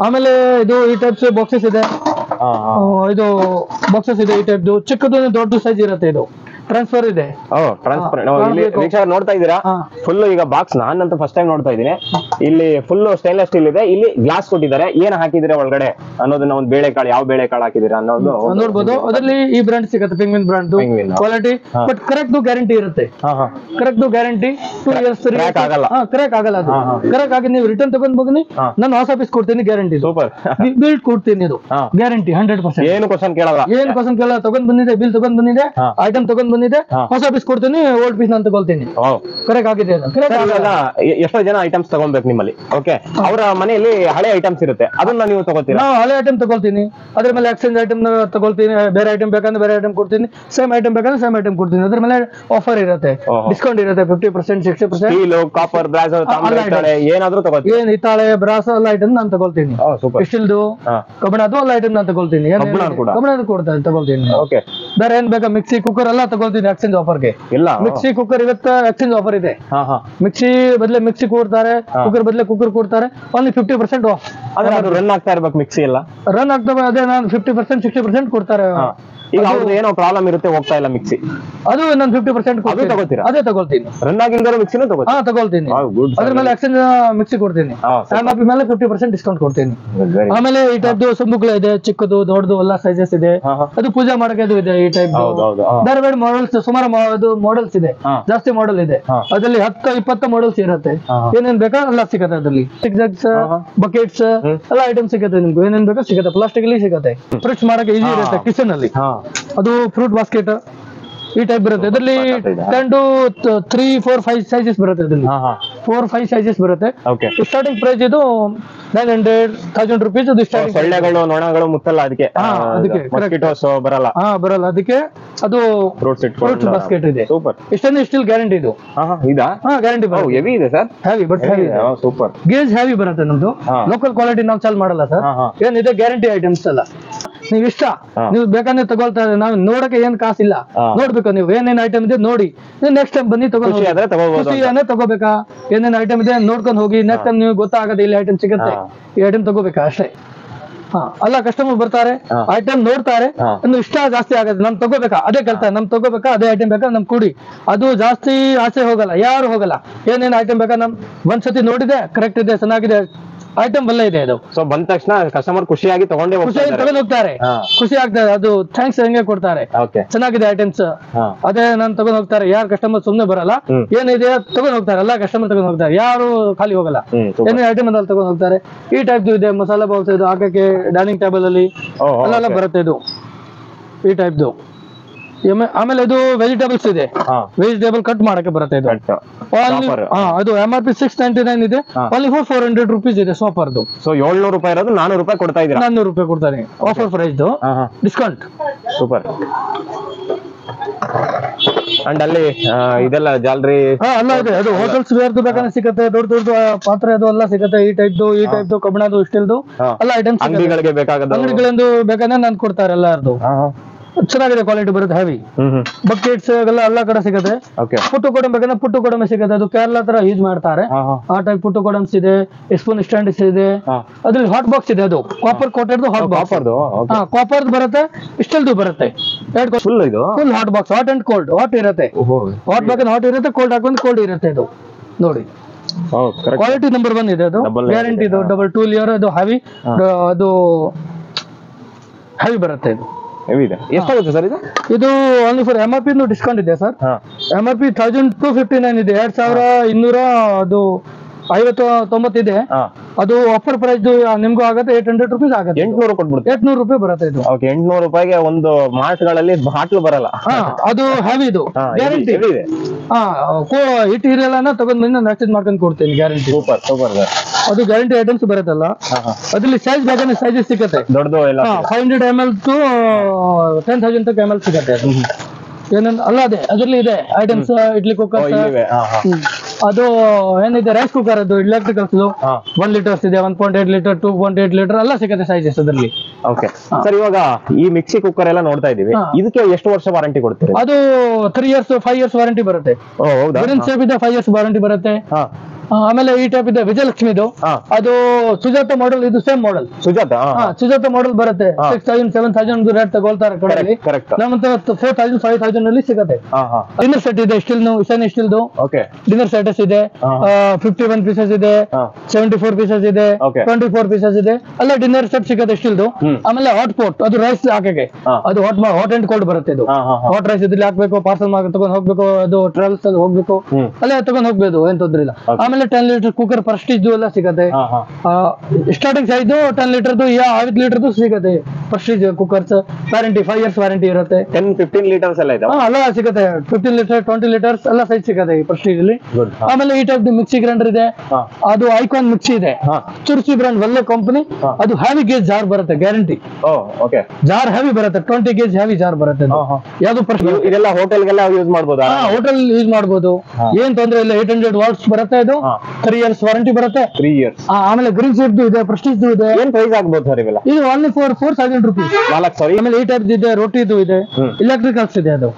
ಆಮೇಲೆ ಇದು ಈ ಟೈಪ್ಸ್ ಬಾಕ್ಸಸ್ ಇದೆ, ಇದು ಬಾಕ್ಸಸ್ ಇದೆ ಈ ಟೈಪ್. ಚಿಕ್ಕದು ದೊಡ್ಡ ಸೈಜ್ ಇರುತ್ತೆ. ಇದು ಟ್ರಾನ್ಸ್ಫರ್ ಇದೆ. ವೀಕ್ಷಕರು ನೋಡ್ತಾ ಇದ್ದೀರಾ, ಫುಲ್ ಈಗ ಬಾಕ್ಸ್ ನಾನಂತೂ ಫಸ್ಟ್ ಟೈಮ್ ನೋಡ್ತಾ ಇದ್ದೀನಿ. ಇಲ್ಲಿ ಫುಲ್ ಸ್ಟೈನ್ಲೆಸ್ ಸ್ಟೀಲ್ ಇದೆ, ಇಲ್ಲಿ ಗ್ಲಾಸ್ ಕೊಟ್ಟಿದ್ದಾರೆ. ಏನ್ ಹಾಕಿದ್ರೆ ಒಳಗಡೆ ಅನ್ನೋದನ್ನ ಒಂದು ಬೇಳೆಕಾಳು, ಯಾವ ಬೇಳೆಕಾಳು ಹಾಕಿದಿರಾ ಅನ್ನೋದು ನೋಡ್ಬೋದು. ಅದರಲ್ಲಿ ಈ ಬ್ರಾಂಡ್ ಸಿಗುತ್ತೆ, penguin brand quality. But correct guarantee ಇರುತ್ತೆ, ಕರೆಕ್ಟ್ ಗ್ಯಾರಂಟಿ. 2 ಇಯರ್ಸ್ ಕ್ರ್ಯಾಕ್ ಆಗಲ್ಲ. ಕ್ರ್ಯಾಕ್ ಆಗಲ್ಲ. ಅದು ಕ್ರ್ಯಾಕ್ ಆಗಿ ನೀವು ರಿಟರ್ನ್ ತಗೊಂಡ್ ಬನ್ನಿ, ನಾನು ಹೊಸ ಪೀಸ್ ಕೊಡ್ತೀನಿ, ಗ್ಯಾರಂಟಿ. ಸೂಪರ್ ಬಿಲ್ ಕೊಡ್ತೀನಿ, ಇದು ಗ್ಯಾರಂಟಿ 100%. ಏನು ಕ್ವಶನ್ ಕೇಳಲ್ಲ, ತಗೊಂಡ್ ಬಂದಿದೆ, ಬಿಲ್ ತಗೊಂಡ್ ಬಂದಿದೆ, ಐಟಮ್ ತಗೊಂಡ್ ಬಂದಿದೆ, ಹೊಸ ಪೀಸ್ ಕೊಡ್ತೀನಿ, ಓಲ್ಡ್ ಪೀಸ್ ನಾನು ತಗೊಳ್ತೀನಿ. ಕರೆಕ್ಟ್ ಆಗಿದೆ. ಎಷ್ಟೋ ಜನ ಐಟಮ್ಸ್ ತಗೊಳ್ಬೇಕು ನಿಮ್ಮಲ್ಲಿ. ಓಕೆ, ಅವರ ಮನೆಯಲ್ಲಿ ಹಳೆ ಐಟಮ್ಸ್ ಇರುತ್ತೆ, ಅದನ್ನ ನೀವು ತಗೋತೀರಾ? ನಾವು ಹಳೆ ಐಟಮ್ ತಗೊಳ್ತೀನಿ, ಅದ್ರ ಮೇಲೆ ಎಕ್ಸ್ಚೇಂಜ್ ಐಟಮ್ ತಗೊಳ್ತೀನಿ. ಬೇರೆ ಐಟಮ್ ಬೇಕಂದ್ರೆ ಬೇರೆ ಐಟಮ್ ಕೊಡ್ತೀನಿ, ಸೇಮ್ ಐಟಮ್ ಬೇಕಂದ್ರೆ ಸೇಮ್ ಐಟಮ್ ಕೊಡ್ತೀನಿ. ಅದ್ರ ಮೇಲೆ ಆಫರ್ ಇರುತ್ತೆ, ಡಿಸ್ಕೌಂಟ್ ಇರುತ್ತೆ, 50%, 60%. ಕಾಪರ್, ಬ್ರಾಸ್, ಏನಾದ್ರೂ ತಗೋತೀನಿ. ಏನ್ ಹಿತ್ತಾಳೆ, ಬ್ರಾಸ್ ಎಲ್ಲ ಐಟಮ್ ನಾನು ತಗೊಳ್ತೀನಿ. ಸ್ಟೀಲ್ದು, ಕಬ್ಬಿಣದ್ದು ಎಲ್ಲ ಐಟಮ್ ನಾನು ತಗೊಳ್ತೀನಿ. ಕಬ್ಬಿಣದ್ದು ಕೊಡ್ತೀನಿ, ತಗೊಳ್ತೀನಿ. ಬೇರೆ ಏನ್ ಬೇಕಾ, ಮಿಕ್ಸಿ, ಕುಕ್ಕರ್ ಎಲ್ಲ ತಗೊಳ್ತೀನಿ ಎಕ್ಸ್ಚೇಂಜ್ ಆಫರ್ಗೆ. ಮಿಕ್ಸಿ, ಕುಕ್ಕರ್ ಇವತ್ತು ಎಕ್ಸ್ಚೇಂಜ್ ಆಫರ್ ಇದೆ. ಮಿಕ್ಸಿ ಬದಲೇ ಮಿಕ್ಸಿ ಕೊಡ್ತಾರೆ, ಕುಕ್ಕರ್ ಬದಲೇ ಕುಕ್ಕರ್ ಕೊಡ್ತಾರೆ. Only 50% of. ರನ್ ಆಗ್ತಾ ಇರ್ಬೇಕು ಮಿಕ್ಸಿ ಎಲ್ಲ. ರನ್ ಆಗ್ತವೆ, ಅದೇ ನಾನು 50%, 60% ಕೊಡ್ತಾರೆ. ಈಗ ಅವ್ರದ್ದು ಏನೋ ಪ್ರಾಬ್ಲಮ್ ಇರುತ್ತೆ, ಹೋಗ್ತಾ ಇಲ್ಲ ಮಿಕ್ಸಿ, ಅದು ನಾನು 50% ತಗೋತೀರಾ? ಅದೇ ತಗೊಳ್ತೀನಿ. ರನ್ ಆಗಿರೋ ಮಿಕ್ಸಿನೂ ತಗೊಳ್ತೀನಿ. ಅದ್ರ ಮೇಲೆ ಎಕ್ಸ್ಚೇಂಜ್ ಮಿಕ್ಸಿ ಕೊಡ್ತೀನಿ, MRP ಮೇಲೆ 50% ಡಿಸ್ಕೌಂಟ್ ಕೊಡ್ತೀನಿ. ಆಮೇಲೆ ಈ ಟೈಪ್ ಸಂಬುಕ್ಲ ಇದೆ, ಚಿಕ್ಕದು ದೊಡ್ಡದು ಎಲ್ಲ ಸೈಜಸ್ ಇದೆ. ಅದು ಪೂಜೆ ಮಾಡಕ್ಕೆ ಇದೆ ಈ ಟೈಪ್. ಬೇರೆ ಬೇರೆ ಮಾಡೆಲ್ಸ್, ಸುಮಾರು ಮಾಡೆಲ್ಸ್ ಇದೆ, ಜಾಸ್ತಿ ಮಾಡೆಲ್ ಇದೆ. ಅದ್ರಲ್ಲಿ 10-20 ಮಾಡೆಲ್ಸ್ ಇರುತ್ತೆ. ಏನೇನ್ ಬೇಕಾ ಎಲ್ಲ ಸಿಗುತ್ತೆ ಅದ್ರಲ್ಲಿ. ಸಿಕ್ಸ್ ಬಕೆಟ್ಸ್ ಎಲ್ಲ ಐಟಮ್ ಸಿಗುತ್ತೆ, ನಿಮ್ಗೆ ಏನೇನ್ ಬೇಕಾ ಸಿಗುತ್ತೆ. ಪ್ಲಾಸ್ಟಿಕ್ ಅಲ್ಲಿ ಸಿಗುತ್ತೆ. ಫ್ರಿಡ್ಜ್ ಮಾಡಕ್ಕೆ ಈಸಿ ಇರುತ್ತೆ ಕಿಚನ್ ಅಲ್ಲಿ. ಅದು ಫ್ರೂಟ್ ಬಾಸ್ಕೆಟ್ ಈ ಟೈಪ್ ಬರುತ್ತೆ. ಇದರಲ್ಲಿ 10 to 3, 4, 5 ಸೈಜಸ್ ಬರುತ್ತೆ. ಇದರಲ್ಲಿ 4-5 ಸೈಜಸ್ ಬರುತ್ತೆ. ಸ್ಟಾರ್ಟಿಂಗ್ ಪ್ರೈಸ್ ಇದು 900-1000 ರೂಪೀಸ್. ಅದು ಸ್ಟಾರ್ಟಿಂಗ್. ಸೊಳ್ಳೆಗಳು, ನೊಣಗಳು ಮುತ್ತಲ್ಲ, ಅದಕ್ಕೆ ಬರಲ್ಲ. ಬರಲ್ಲ, ಅದಕ್ಕೆ ಅದು ಫ್ರೂಟ್ಸ್ ಬಾಸ್ಕೆಟ್ ಇದೆ. ಸೂಪರ್. ಇಷ್ಟೊಂದು ಸ್ಟಿಲ್ ಗ್ಯಾರಂಟಿ ಇದು. ಇದಾ? ಗ್ಯಾರಂಟಿ ಬರುತ್ತೆ. ಹೆವಿ ಇದೆ sir. Heavy, but heavy. Super. Gauge heavy ಬರುತ್ತೆ ನಮ್ದು. ಲೋಕಲ್ ಕ್ವಾಲಿಟಿ ನಾವು ಚಾಲ್ ಮಾಡಲ್ಲ ಸರ್. ಏನಿದೆ ಗ್ಯಾರಂಟಿ ಐಟಮ್ಸ್ ಅಲ್ಲ. ನೀವ್ ಇಷ್ಟ, ನೀವು ಬೇಕಂದ್ರೆ ತಗೊಳ್ತಾ ಇದ್ರೆ ನಾವು ನೋಡಕ್ಕೆ ಏನ್ ಕಾಸಿಲ್ಲ. ನೋಡ್ಬೇಕು, ನೀವು ಏನೇನ್ ಐಟಮ್ ಇದೆ ನೋಡಿ, ನೆಕ್ಸ್ಟ್ ಟೈಮ್ ಬನ್ನಿ ತಗೋಬೇಕಾ, ಏನೇನ್ ಐಟಮ್ ಇದೆ ನೋಡ್ಕೊಂಡು ಹೋಗಿ. ನೆಕ್ಸ್ಟ್ ಟೈಮ್ ನೀವು ಗೊತ್ತಾಗದೆ ಇಲ್ಲಿ ಐಟಮ್ ಸಿಗುತ್ತೆ, ಈ ಐಟಮ್ ತಗೋಬೇಕಾ ಅಷ್ಟೇ. ಅಲ್ಲ, ಕಸ್ಟಮರ್ ಬರ್ತಾರೆ, ಐಟಮ್ ನೋಡ್ತಾರೆ, ಇನ್ನು ಇಷ್ಟ ಜಾಸ್ತಿ ಆಗುತ್ತೆ, ನಮ್ ತಗೋಬೇಕಾ ಅದೇ ಕಲ್ತಾರೆ, ನಮ್ ತಗೋಬೇಕಾ ಅದೇ ಐಟಮ್ ಬೇಕಾ ನಮ್ ಕೊಡಿ. ಅದು ಜಾಸ್ತಿ ಆಸೆ ಹೋಗಲ್ಲ, ಯಾರು ಹೋಗಲ್ಲ. ಏನೇನ್ ಐಟಮ್ ಬೇಕಾ ನಮ್ ಒಂದ್ಸತಿ ನೋಡಿದೆ, ಕರೆಕ್ಟ್ ಇದೆ, ಚೆನ್ನಾಗಿದೆ, ಐಟಮ್ ಬಲ್ಲ ಇದೆ. ಅದು ಸೊ ಬಂದ ತಕ್ಷಣ ಕಸ್ಟಮರ್ ಖುಷಿಯಾಗಿ ತಗೊಂಡು ಹೋಗ್ತಾರೆ, ಖುಷಿ ಆಗ್ತದೆ. ಅದು ಥ್ಯಾಂಕ್ಸ್ ಹಂಗೆ ಕೊಡ್ತಾರೆ, ಚೆನ್ನಾಗಿದೆ ಐಟಮ್ಸ್, ಅದೇ ನಾನು ತಗೊಂಡ್ ಹೋಗ್ತಾರೆ. ಯಾರು ಕಸ್ಟಮರ್ ಸುಮ್ನೆ ಬರಲ್ಲ, ಏನಿದೆ ತಗೊಂಡ್ ಹೋಗ್ತಾರೆ. ಎಲ್ಲ ಕಸ್ಟಮರ್ ತಗೊಂಡ್ ಹೋಗ್ತಾರೆ, ಯಾರು ಖಾಲಿ ಹೋಗಲ್ಲ. ಏನೇ ಐಟಮ್ ಅದ್ರಲ್ಲಿ ತಗೊಂಡ್ ಹೋಗ್ತಾರೆ. ಈ ಟೈಪ್ ಇದೆ ಮಸಾಲಾ ಬೌಲ್ಸ್, ಇದು ಹಾಕಕ್ಕೆ ಡೈನಿಂಗ್ ಟೇಬಲ್ ಅಲ್ಲಿ ಎಲ್ಲ ಬರುತ್ತೆ. ಇದು ಈ ಟೈಪ್ದು. ಆಮೇಲೆ ಇದು ವೆಜಿಟೇಬಲ್ಸ್ ಇದೆ, ವೆಜಿಟೇಬಲ್ ಕಟ್ ಮಾಡಕ್ಕೆ ಬರುತ್ತೆ. ಇದು ಅದು MRP 699 ಇದೆ, ಓನ್ಲಿ 400 ರೂಪೀಸ್ ಇದೆ ಸಾಫರ್ದು. ಸೊ 700 ರೂಪಾಯಿ ಇರೋದು 400 ರೂಪಾಯಿ ಕೊಡ್ತಾ ಇದ್ದೀರಾ? 400 ರೂಪಾಯಿ ಕೊಡ್ತಾರೆ, offer price, discount. Super. And ಅಲ್ಲಿ ಇದೆಲ್ಲ ಜಾಲರಿ ಎಲ್ಲ ಇದೆ. ಅದು ಹೋಟೆಲ್ಸ್ ವೇರ್ದು ಬೇಕಂದ್ರೆ ಸಿಗುತ್ತೆ, ದೊಡ್ಡ ದೊಡ್ಡ ಪಾತ್ರೆ ಅದು ಎಲ್ಲ ಸಿಗುತ್ತೆ. ಈ ಟೈಪ್ದು ಕಬ್ಬಿಣದು, ಸ್ಟೀಲ್ದು ಎಲ್ಲ ಐಟಮ್ಸ್. ಅಂಗಡಿಗಳಿಗೆ ಬೇಕಾಗದ ಅಂಗಡಿಗಳಿಂದ ಬೇಕಂದ್ರೆ ನಾನು ಕೊಡ್ತಾರೆ ಎಲ್ಲಾರ್ದು. ಚೆನ್ನಾಗಿದೆ, ಕ್ವಾಲಿಟಿ ಬರುತ್ತೆ, ಹೆವಿ. ಬಕೆಟ್ಸ್ ಎಲ್ಲ ಕಡೆ ಸಿಗುತ್ತೆ. ಪುಟ್ಟು ಕೊಡಂ ಬೇಕಂದ್ರೆ ಪುಟ್ಟು ಕೊಡಂಬ ಸಿಗುತ್ತೆ. ಅದು ಕೇರಳ ತರ ಯೂಸ್ ಮಾಡ್ತಾರೆ, ಆ ಟೈಪ್ ಪುಟ್ಟು ಕೊಡಮ್ಸ್ ಇದೆ. ಸ್ಪೂನ್ ಸ್ಟ್ಯಾಂಡ್ಸ್ ಇದೆ. ಅದ್ರಲ್ಲಿ ಹಾಟ್ ಬಾಕ್ಸ್ ಇದೆ, ಅದು copper coated hot box. Copper ಬರುತ್ತೆ, ಸ್ಟೀಲ್ದು ಬರುತ್ತೆ. Full hot box, hot and cold. Hot ಇರುತ್ತೆ, ಹಾಟ್ ಬೇಕಂದ್ರೆ ಹಾಟ್ ಇರುತ್ತೆ, ಕೋಲ್ಡ್ ಹಾಕೊಂಡು ಕೋಲ್ಡ್ ಇರುತ್ತೆ. ಇದು ನೋಡಿ, ಕ್ವಾಲಿಟಿ ನಂಬರ್ 1 ಇದೆ. ಅದು ಗ್ಯಾರಂಟಿ, ಇದು ಡಬಲ್ 2 ಲೇಯರ್. ಅದು ಹೆವಿ, ಅದು ಹೆವಿ ಬರುತ್ತೆ. ಇದು ಹೆವಿ ಇದೆ. ಎಷ್ಟಾಗುತ್ತೆ ಸರ್ ಇದು? ಇದು ಓನ್ಲಿ ಫಾರ್ MRP ಡಿಸ್ಕೌಂಟ್ ಇದೆ ಸರ್. MRP 1259 ಇದೆ, 2200 ಅದು 50-90 ಇದೆ. ಅದು ಆಫರ್ ಪ್ರೈಸ್ ನಿಮ್ಗೂ ಆಗುತ್ತೆ 800 rupees ಆಗುತ್ತೆ. 800 ಕೊಟ್ಬಿಡುತ್ತೆ. 800 ರೂಪಾಯಿ ಬರುತ್ತೆ ಇದು. ಓಕೆ, 800 ರೂಪಾಯಿಗೆ ಒಂದು ಮಾರ್ಟ್ ಗಳಲ್ಲಿ ಬಾಟ್ಲು ಬರಲ್ಲ. ಅದು ಹೆವಿ ಇದು, ಗ್ಯಾರಂಟಿ ಇದೆ. ಹಿಟ್ ಇರಲ್ಲ ತಗೊಂಡ್ ಬಂದು ಮ್ಯಾಚ್ ಮಾಡ್ಕೊಂಡು ಕೊಡ್ತೀನಿ, ಗ್ಯಾರಂಟಿ. Super super sir. ಅದು ಗ್ಯಾರಂಟಿ ಐಟಮ್ಸ್ ಬರುತ್ತಲ್ಲ, ಅದ್ರಲ್ಲಿ ಸೈಜ್ ಬೇಕಾದ್ರೆ ಸೈಜಸ್ ಸಿಗುತ್ತೆ. ದೊಡ್ಡದು ಎಲ್ಲ 500 ml to 10,000 ತನಕ ml ಸಿಗುತ್ತೆ. ಏನಂತ ಅಲ್ಲ, ಅದೇ ಅದರಲ್ಲಿ ಇದೆ ಐಟಮ್ಸ್. ಇಡ್ಲಿ ಕುಕ್ಕರ್, ಅದು ಏನಿದೆ ರೈಸ್ ಕುಕ್ಕರ್, ಅದು ಎಲೆಕ್ಟ್ರಿಕಲ್ಸ್ 1 ಲೀಟರ್ಸ್ ಇದೆ, 1.8 ಲೀಟರ್, 2.8 ಲೀಟರ್ ಎಲ್ಲ ಸಿಗುತ್ತೆ ಸೈಜಸ್ ಅದರಲ್ಲಿ. ಓಕೆ ಸರ್, ಇವಾಗ ಈ ಮಿಕ್ಸಿ ಕುಕ್ಕರ್ ಎಲ್ಲ ನೋಡ್ತಾ ಇದೀವಿ, ಇದಕ್ಕೆ ಎಷ್ಟು ವರ್ಷ ವಾರಂಟಿ ಕೊಡ್ತೀರಿ? ಅದು 3 years 5 years ವಾರಂಟಿ ಬರುತ್ತೆ. ಗ್ರೀನ್ ಸೇಫ್ ಇದೆ, 5 years ವಾರಂಟಿ ಬರುತ್ತೆ. ಆಮೇಲೆ ಈ ಟೈಪ್ ಇದೆ ವಿಜಯಲಕ್ಷ್ಮಿದು, ಅದು ಸುಜಾತ ಮಾಡೆಲ್, ಇದು ಸೇಮ್ ಮಾಡೆಲ್. ಸುಜಾತ ಮಾಡೆಲ್ ಬರುತ್ತೆ. 6,000 7,000 ರೇಟ್ ತಗೊಳ್ತಾರೆ ಕಡೆಯಲ್ಲಿ. ನಮ್ಮ 4,000 5,000 ಅಲ್ಲಿ ಸಿಗುತ್ತೆ. ಡಿನ್ನರ್ ಸೆಟ್ ಇದೆ, ಸ್ಟೀಲ್ ಇಶಾನಿ ಸ್ಟೀಲ್ದು ಡಿನ್ನರ್ ಸೆಟ್ಸ್ ಇದೆ. 51 ಪೀಸಸ್ ಇದೆ, 74 ಪೀಸಸ್ ಇದೆ, 24 ಪೀಸಸ್ ಇದೆ, ಎಲ್ಲ ಡಿನ್ನರ್ ಸೆಟ್ ಸಿಗುತ್ತೆ ಸ್ಟೀಲ್ದು. ಆಮೇಲೆ ಹಾಟ್ ಪೋಟ್, ಅದು ರೈಸ್ ಹಾಕಕ್ಕೆ, ಅದು ಹಾಟ್ ಅಂಡ್ ಕೋಲ್ಡ್ ಬರುತ್ತೆ. ಇದು ಹಾಟ್ ರೈಸ್ ಇದ್ರಲ್ಲಿ ಹಾಕ್ಬೇಕು, ಪಾರ್ಸಲ್ ತಗೊಂಡ್ ಹೋಗ್ಬೇಕು, ಅದು ಟ್ರಾವೆಲ್ಸ್ ಅಲ್ಲಿ ಹೋಗ್ಬೇಕು, ಅಲ್ಲೇ ತಗೊಂಡ್ ಹೋಗ್ಬೋದು, ಏನ್ ತೊಂದ್ರೆ ಇಲ್ಲ. ಆಮೇಲೆ 10 ಲೀಟರ್ ಕುಕ್ಕರ್ ಪ್ರೆಸ್ಟೀಜ್ ಎಲ್ಲ ಸಿಗುತ್ತೆ. ಸ್ಟಾರ್ಟಿಂಗ್ ಸೈಜ್ 10 ಲೀಟರ್ದು 5 ಲೀಟರ್ದು ಸಿಗುತ್ತೆ Prestige cookers. Warranty 5 years warranty ಇರುತ್ತೆ. 10-15 ಲೀಟರ್ಸ್ ಎಲ್ಲ ಇದೆ, ಎಲ್ಲ ಸಿಗುತ್ತೆ. 15 ಲೀಟರ್ 20 ಲೀಟರ್ಸ್ ಎಲ್ಲ ಸೈಜ್ ಸಿಗುತ್ತೆ ಈ ಪ್ರೆಸ್ಟೀಜ್ ಅಲ್ಲಿ. ಆಮೇಲೆ ಈ ಟೈಪ್ ಮಿಕ್ಸಿ ಗ್ರೈಂಡರ್ ಇದೆ, ಅದು ಐಕಾನ್ ಮಿಕ್ಸಿ ಇದೆ, ಚುರ್ಚಿ ಬ್ರಾಂಡ್, ಒಳ್ಳೆ ಕಂಪನಿ. ಅದು ಹೆವಿ ಗೇಜ್ ಜಾರ್ ಬರುತ್ತೆ, ಗ್ಯಾರಂಟಿ. ಜಾರ್ ಹೆವಿ ಬರುತ್ತೆ, 20 gauge ಹೆವಿ ಜಾರ್ ಬರುತ್ತೆ. ಯಾವ್ದು ಇದೆಲ್ಲ ಹೋಟೆಲ್ಗೆಲ್ಲ ಯೂಸ್ ಮಾಡಬಹುದು, ಹೋಟೆಲ್ ಯೂಸ್ ಮಾಡಬಹುದು, ಏನ್ ತೊಂದ್ರೆ ಇಲ್ಲ. 800 watts ಬರುತ್ತೆ. ಇದು 3 years ವಾರಂಟಿ ಬರುತ್ತೆ. 3 years. ಆಮೇಲೆ ಗ್ರೀನ್ ಸೇಫ್ ಇದೆ, ಪ್ರೆಸ್ಟೀಜ್ ಇದೆ. ಏನ್ ಪ್ರೈಸ್ ಆಗ್ಬೋದು ಸರ್ ಇವೆಲ್ಲ? ಇದು ಓನ್ಲಿ 4,000 rupees. 4,000. ಆಮೇಲೆ ಈ ಟೈಪ್ ಇದೆ, ರೋಟಿದು ಇದೆ, ಎಲೆಕ್ಟ್ರಿಕಲ್ಸ್ ಇದೆ. ಅದು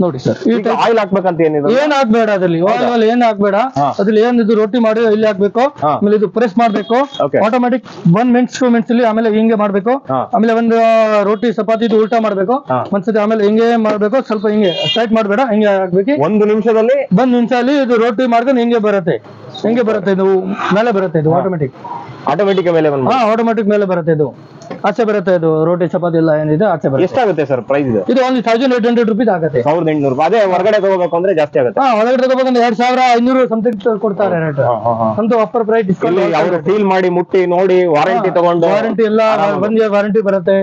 ನೋಡಿ ಸರ್, ಆಯಿಲ್ ಹಾಕ್ಬೇಕಂತ ಏನಿದೆ? ಏನ್ ಹಾಕ್ಬೇಡ, ಅದ್ರಲ್ಲಿ ಆಯಿಲ್ ಏನ್ ಹಾಕ್ಬೇಡ. ಅದ್ರಲ್ಲಿ ಏನ್ ಇದು ರೋಟಿ ಮಾಡಿ ಇಲ್ಲಿ ಹಾಕ್ಬೇಕು, ಆಮೇಲೆ ಇದು ಪ್ರೆಸ್ ಮಾಡ್ಬೇಕು, ಆಟೋಮೆಟಿಕ್ 1 minute 2 minutes ಅಲ್ಲಿ. ಆಮೇಲೆ ಹಿಂಗೆ ಮಾಡ್ಬೇಕು, ಆಮೇಲೆ ಒಂದು ರೋಟಿ ಚಪಾತಿ ಉಲ್ಟಾ ಮಾಡ್ಬೇಕು ಒಂದ್ಸತಿ, ಆಮೇಲೆ ಹಿಂಗೆ ಮಾಡ್ಬೇಕು, ಸ್ವಲ್ಪ ಹಿಂಗೆ ಸ್ಟ್ರೈಟ್ ಮಾಡ್ಬೇಡ, ಹಿಂಗೆ ಹಾಕ್ಬೇಕು. 1 ನಿಮಿಷದಲ್ಲಿ 1 ನಿಮಿಷ ಅಲ್ಲಿ ಇದು ರೋಟಿ ಮಾಡ್ಕೊಂಡು ಹಿಂಗೆ ಬರುತ್ತೆ, ಹಿಂಗೆ ಬರುತ್ತೆ. ಇದು ಮೇಲೆ ಬರುತ್ತೆ, ಇದು ಆಟೋಮೆಟಿಕ್ ಮೇಲೆ ಆಟೋಮೆಟಿಕ್ ಮೇಲೆ ಬರುತ್ತೆ. ಇದು ಆಚೆ ಬರುತ್ತೆ, ಇದು ರೋಟಿ ಚಪಾತಿ ಎಲ್ಲ ಏನಿದೆ ಆಚೆ ಬರುತ್ತೆ. ಎಷ್ಟಾಗುತ್ತೆ ಸರ್ ಪ್ರೈಸ್ ಇದು? ಇದು ಓನ್ಲಿ 1,800 rupees ಆಗುತ್ತೆ. 1,800 ರೂಪಾಯಿ. ಅದೇ ಹೊರಗಡೆ ತಗೋಬೇಕು ಅಂದ್ರೆ ಜಾಸ್ತಿ ಆಗುತ್ತೆ. ಹೊರಗಡೆ ತಗೋಬೇಕಂದ್ರೆ 2,500 ಸಮಥಿಂಗ್ ಕೊಡ್ತಾರೆ ರೇಟ್. ಅಂತೂ ಆಫರ್ ಪ್ರೈಸ್ ಡಿಸ್ಕೌಂಟ್. ಅವರು ಫೀಲ್ ಮಾಡಿ ಮುಟ್ಟಿ ನೋಡಿ ವಾರಂಟಿ ತಗೊಂಡು, ವಾರಂಟಿ ಎಲ್ಲ 1 year ವಾರಂಟಿ ಬರುತ್ತೆ.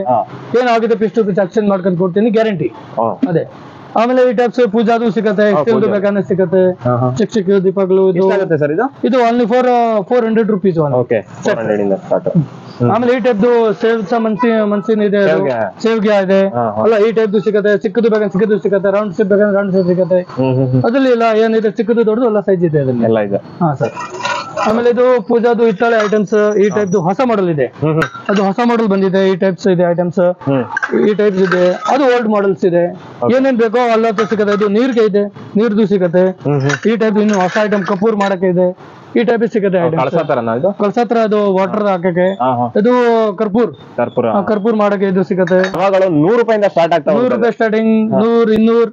ಏನಾಗಿದೆ ಪೀಸ್ ಟು ಪೀಸ್ ಎಕ್ಸ್ಚೇಂಜ್ ಮಾಡ್ಕೊಂಡು ಕೊಡ್ತೀನಿ, ಗ್ಯಾರಂಟಿ. ಅದೇ ಆಮೇಲೆ ಈ ಟೈಪ್ಸ್ ಪೂಜಾದು ಸಿಗುತ್ತೆ, ಸ್ಟೀಲ್ದು ಬೇಕಾದ್ರೆ ಸಿಗುತ್ತೆ, ಚಿಕ್ಕ ಚಿಕ್ಕ ದೀಪಗಳು. ಇದು ಓನ್ಲಿ 400 rupees. ಆಮೇಲೆ ಈ ಟೈಪ್ದು ಸೇವ್ಸ ಮನ್ಸಿನ್ ಇದೆ, ಸೇವ್ಗೆ ಇದೆ, ಅಲ್ಲ ಈ ಟೈಪ್ದು ಸಿಗುತ್ತೆ. ಚಿಕ್ಕದು ಬೇಕಾದ್ರೆ ಚಿಕ್ಕದು ಸಿಗುತ್ತೆ, ರೌಂಡ್ ಶೇಪ್ ಬೇಕಾದ್ರೆ ರೌಂಡ್ ಶೇಪ್ ಸಿಗುತ್ತೆ. ಅದ್ರಲ್ಲಿ ಎಲ್ಲ ಏನಿದೆ ಚಿಕ್ಕದು ದೊಡ್ಡದು ಎಲ್ಲ ಸೈಜ್ ಇದೆ ಅದರಲ್ಲಿ ಎಲ್ಲ ಇದೆ. ಸರ್ ಆಮೇಲೆ ಇದು ಪೂಜಾದು ಹಿತ್ತಾಳೆ ಐಟಮ್ಸ್, ಈ ಟೈಪ್ದು ಹೊಸ ಮಾಡೆಲ್ ಇದೆ. ಅದು ಹೊಸ ಮಾಡೆಲ್ ಬಂದಿದೆ, ಈ ಟೈಪ್ಸ್ ಇದೆ ಐಟಮ್ಸ್, ಈ ಟೈಪ್ಸ್ ಇದೆ. ಅದು ಓಲ್ಡ್ ಮಾಡೆಲ್ಸ್ ಇದೆ, ಏನೇನ್ ಬೇಕೋ ಎಲ್ಲ ಸಿಗುತ್ತೆ. ಇದು ನೀರ್ಗೆ ಇದೆ, ನೀರ್ದು ಸಿಗುತ್ತೆ. ಈ ಟೈಪ್ ಇನ್ನು ಹೊಸ ಐಟಮ್ ಕಪೂರ್ ಮಾಡಕ್ಕೆ ಇದೆ, ಈ ಟೈಪ್ ಸಿಗುತ್ತೆ. ಕಳ್ಸತ್ರ ಅದು ವಾಟರ್ ಹಾಕಕ್ಕೆ. ಇದು ಕರ್ಪೂರ್ ಮಾಡಕ್ಕೆ ಇದು ಸಿಗುತ್ತೆ. 100 ರೂಪಾಯಿಂದ ಸ್ಟಾರ್ಟ್ ಆಗ್ತದೆ. 100 ರೂಪಾಯಿ ಸ್ಟಾರ್ಟಿಂಗ್, 100 200